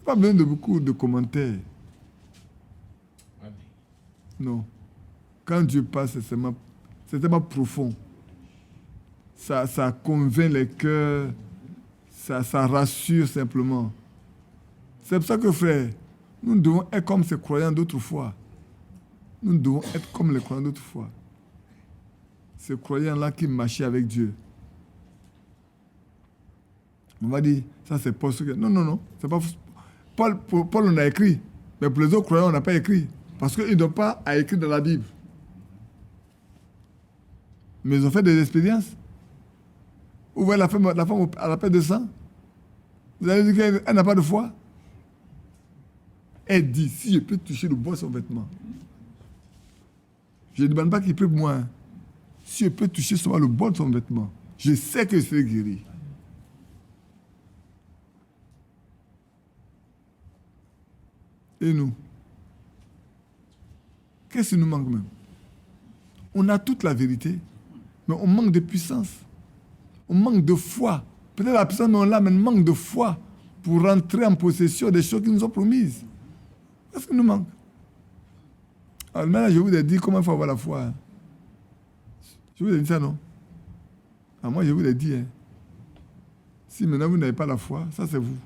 Speaker 1: Pas besoin de beaucoup de commentaires. Non. Quand Dieu parle, c'est tellement profond. ça convainc les cœurs, ça rassure simplement. C'est pour ça que, frère, nous devons être comme ces croyants d'autrefois. Nous devons être comme les croyants d'autrefois. Ces croyants-là qui marchaient avec Dieu. On va dire, ça c'est Paul. Non, c'est pas Paul. Paul, on a écrit, mais pour les autres croyants, on n'a pas écrit. Parce qu'ils n'ont pas à écrire dans la Bible. Mais ils ont fait des expériences. Vous voyez la femme à la paix de sang. Vous allez dire qu'elle n'a pas de foi. Elle dit, si je peux toucher le bois de son vêtement. Je ne demande pas qu'il prie pour moi. Hein. Si je peux toucher seulement le bois de son vêtement, je sais que je serai guéri. Et nous? Qu'est-ce qui nous manque même? On a toute la vérité, mais on manque de puissance. On manque de foi. Peut-être la puissance, mais on l'a, mais on manque de foi pour rentrer en possession des choses qui nous ont promises. Qu'est-ce qui nous manque? Alors maintenant, je vous ai dit comment il faut avoir la foi. Hein. Je vous ai dit ça, non? Ah, moi, je vous ai dit. Hein. Si maintenant vous n'avez pas la foi, ça c'est vous.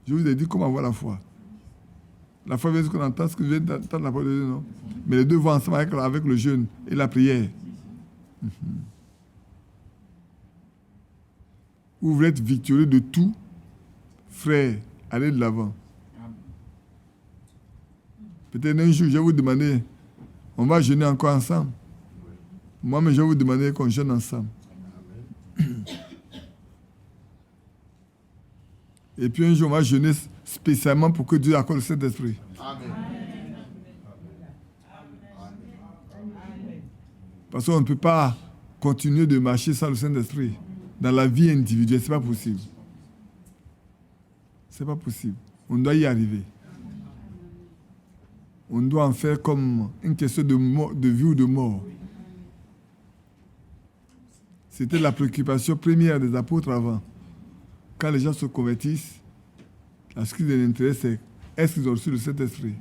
Speaker 1: Je vous ai dit comment avoir la foi. La foi, c'est ce qu'on entend, ce que je viens d'entendre la parole de Dieu, non? Mais les deux vont ensemble avec le jeûne et la prière. Vous voulez être victorieux de tout, frère, allez de l'avant. Peut-être un jour, je vais vous demander, on va jeûner encore ensemble. Moi-même, je vais vous demander qu'on jeûne ensemble. Et puis un jour, on va jeûner spécialement pour que Dieu accorde le Saint-Esprit. Amen. Parce qu'on ne peut pas continuer de marcher sans le Saint-Esprit. Dans la vie individuelle, ce n'est pas possible. Ce n'est pas possible. On doit y arriver. On doit en faire comme une question de vie ou de mort. C'était la préoccupation première des apôtres avant. Quand les gens se convertissent, ce qui les intéresse, c'est est-ce qu'ils ont reçu le Saint-Esprit?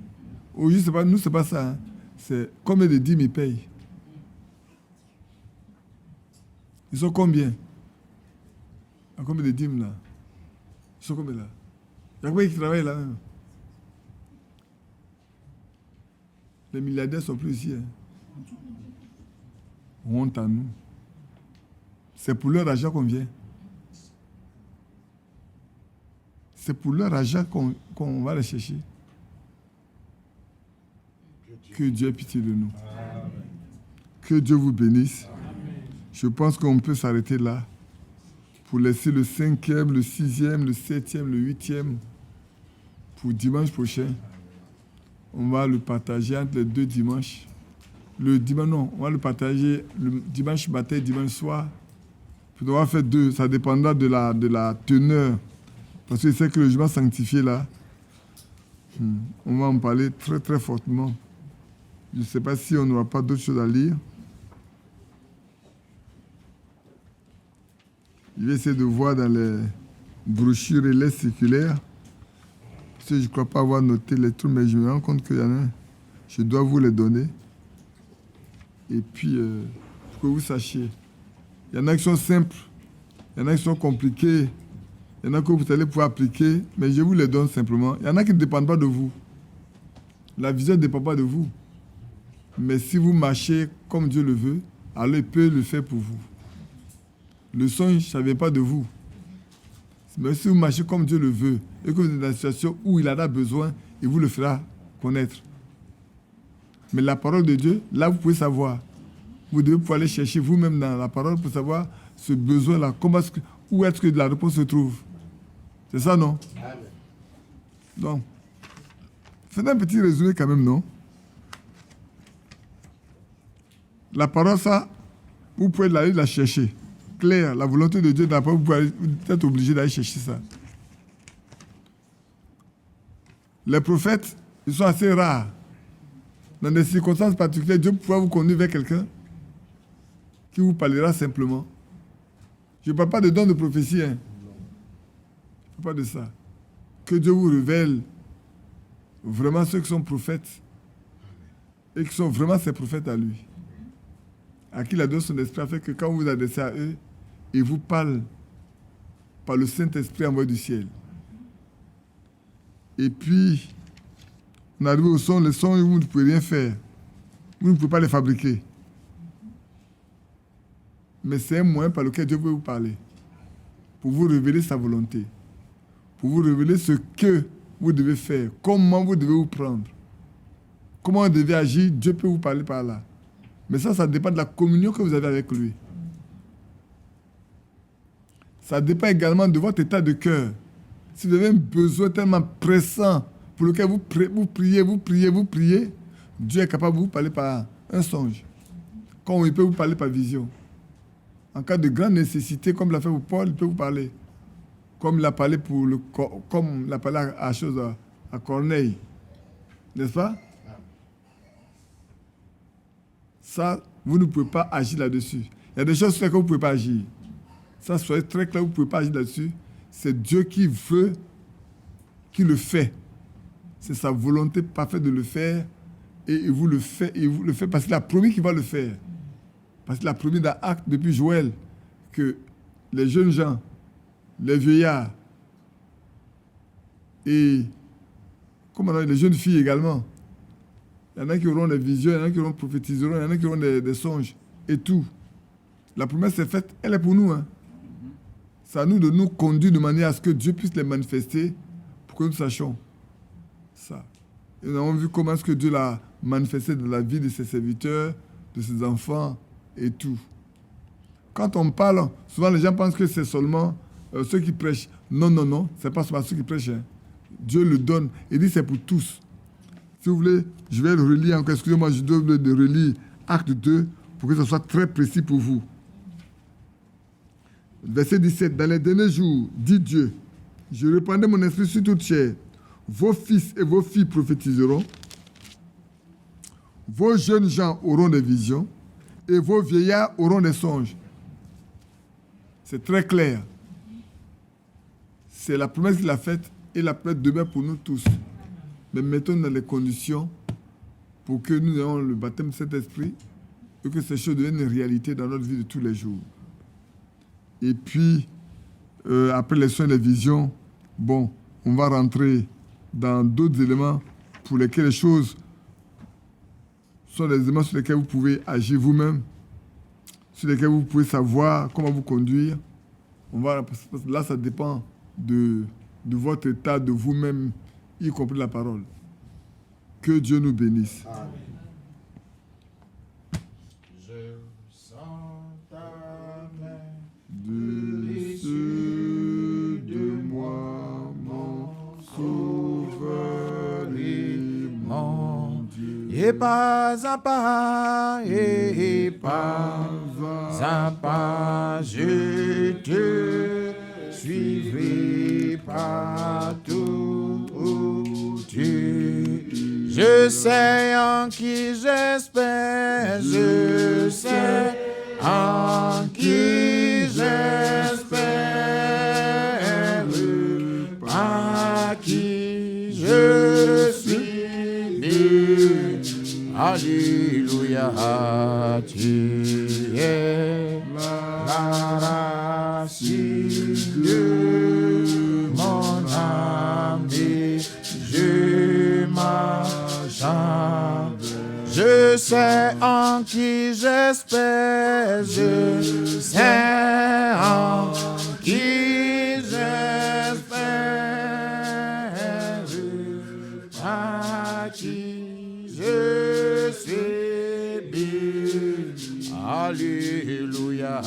Speaker 1: Aujourd'hui, nous, ce n'est pas ça. Hein. C'est combien de dîmes ils payent. Ils sont combien? Il y a combien de dîmes là? Ils sont combien là? Il y a combien qui travaillent là même? Les milliardaires ne sont plus ici. Hein. Honte à nous. C'est pour leur argent qu'on vient. C'est pour leur argent qu'on va les chercher. Que Dieu ait pitié de nous. Amen. Que Dieu vous bénisse. Amen. Je pense qu'on peut s'arrêter là pour laisser le 5e, le 6e, le 7e, le 8e pour dimanche prochain. On va le partager entre les 2 dimanches. Le dimanche, non, on va le partager le dimanche matin et dimanche soir. On va faire 2, ça dépendra de la teneur. Parce que c'est que le jugement sanctifié là, on va en parler très très fortement. Je ne sais pas si on n'aura pas d'autres choses à lire. Je vais essayer de voir dans les brochures et les circulaires. Parce que je ne crois pas avoir noté les trucs, mais je me rends compte qu'il y en a un. Je dois vous les donner. Et puis, pour que vous sachiez. Il y en a qui sont simples, il y en a qui sont compliqués. Il y en a que vous allez pouvoir appliquer, mais je vous les donne simplement. Il y en a qui ne dépendent pas de vous. La vision ne dépend pas de vous. Mais si vous marchez comme Dieu le veut, alors il peut le faire pour vous. Le songe, ça ne vient pas de vous. Mais si vous marchez comme Dieu le veut, et que vous êtes dans une situation où il en a besoin, il vous le fera connaître. Mais la parole de Dieu, là vous pouvez savoir. Vous devez pouvoir aller chercher vous-même dans la parole pour savoir ce besoin-là. Où est-ce que la réponse se trouve? C'est ça, non? Amen. Donc, faites un petit résumé quand même, non? La parole, ça, vous pouvez aller la chercher. Claire, la volonté de Dieu, vous pouvez être obligé d'aller chercher ça. Les prophètes, ils sont assez rares. Dans des circonstances particulières, Dieu pourra vous conduire vers quelqu'un qui vous parlera simplement. Je ne parle pas de dons de prophétie. Hein. Je ne parle pas de ça. Que Dieu vous révèle vraiment ceux qui sont prophètes et qui sont vraiment ses prophètes à lui. à qui il a donné son esprit, afin que quand vous vous adressez à eux, ils vous parlent par le Saint-Esprit envoyé du ciel. Et puis, on arrive au son, les sons, vous ne pouvez rien faire. Vous ne pouvez pas les fabriquer. Mais c'est un moyen par lequel Dieu peut vous parler, pour vous révéler sa volonté, pour vous révéler ce que vous devez faire, comment vous devez vous prendre, comment vous devez agir. Dieu peut vous parler par là. Mais ça dépend de la communion que vous avez avec lui. Ça dépend également de votre état de cœur. Si vous avez un besoin tellement pressant pour lequel vous priez, Dieu est capable de vous parler par un songe. Comme il peut vous parler par vision. En cas de grande nécessité, comme l'a fait pour Paul, il peut vous parler. Comme il a parlé à Corneille. N'est-ce pas? Ça, vous ne pouvez pas agir là-dessus. Il y a des choses sur lesquelles vous ne pouvez pas agir. Ça, soyez très clair, vous ne pouvez pas agir là-dessus. C'est Dieu qui veut, qui le fait. C'est sa volonté parfaite de le faire. Et il vous le fait parce qu'il a promis qu'il va le faire. Parce qu'il a promis dans Actes, depuis Joël, que les jeunes gens, les vieillards, et les jeunes filles également, il y en a qui auront des visions, il y en a qui prophétiseront, il y en a qui auront des songes, et tout. La promesse est faite, elle est pour nous. C'est à nous de nous conduire de manière à ce que Dieu puisse les manifester pour que nous sachions ça. Et nous avons vu comment est-ce que Dieu l'a manifesté dans la vie de ses serviteurs, de ses enfants et tout. Quand on parle, souvent les gens pensent que c'est seulement ceux qui prêchent. Non, c'est pas seulement ceux qui prêchent. Dieu le donne. Il dit c'est pour tous. Si vous voulez, je vais le relire encore. Excusez-moi, je dois le relire Acte 2 pour que ce soit très précis pour vous. Verset 17. Dans les derniers jours, dit Dieu, je répandrai mon esprit sur toute chair. Vos fils et vos filles prophétiseront. Vos jeunes gens auront des visions. Et vos vieillards auront des songes. C'est très clair. C'est la promesse qu'il a faite et la promesse demeure pour nous tous. Mais mettons dans les conditions pour que nous ayons le baptême de cet esprit et que ces choses deviennent une réalité dans notre vie de tous les jours. Et puis, après les soins et les visions, on va rentrer dans d'autres éléments pour lesquels les choses sont des éléments sur lesquels vous pouvez agir vous-même, sur lesquels vous pouvez savoir comment vous conduire. Là, ça dépend de votre état, de vous-même, y compris la parole. Que Dieu nous bénisse. Amen.
Speaker 2: Je sens ta main
Speaker 1: dessus de moi, mon sauveur et mon Dieu.
Speaker 2: Et pas à pas, et pas à pas, je te suivrai partout où tu. Je sais en qui j'espère, je sais en qui j'espère, à qui je suis né. Alléluia, tu es la racine de mon âme et je m'achète. Je sais en qui j'espère, je sais en qui j'espère, à qui je suis béni. Alléluia.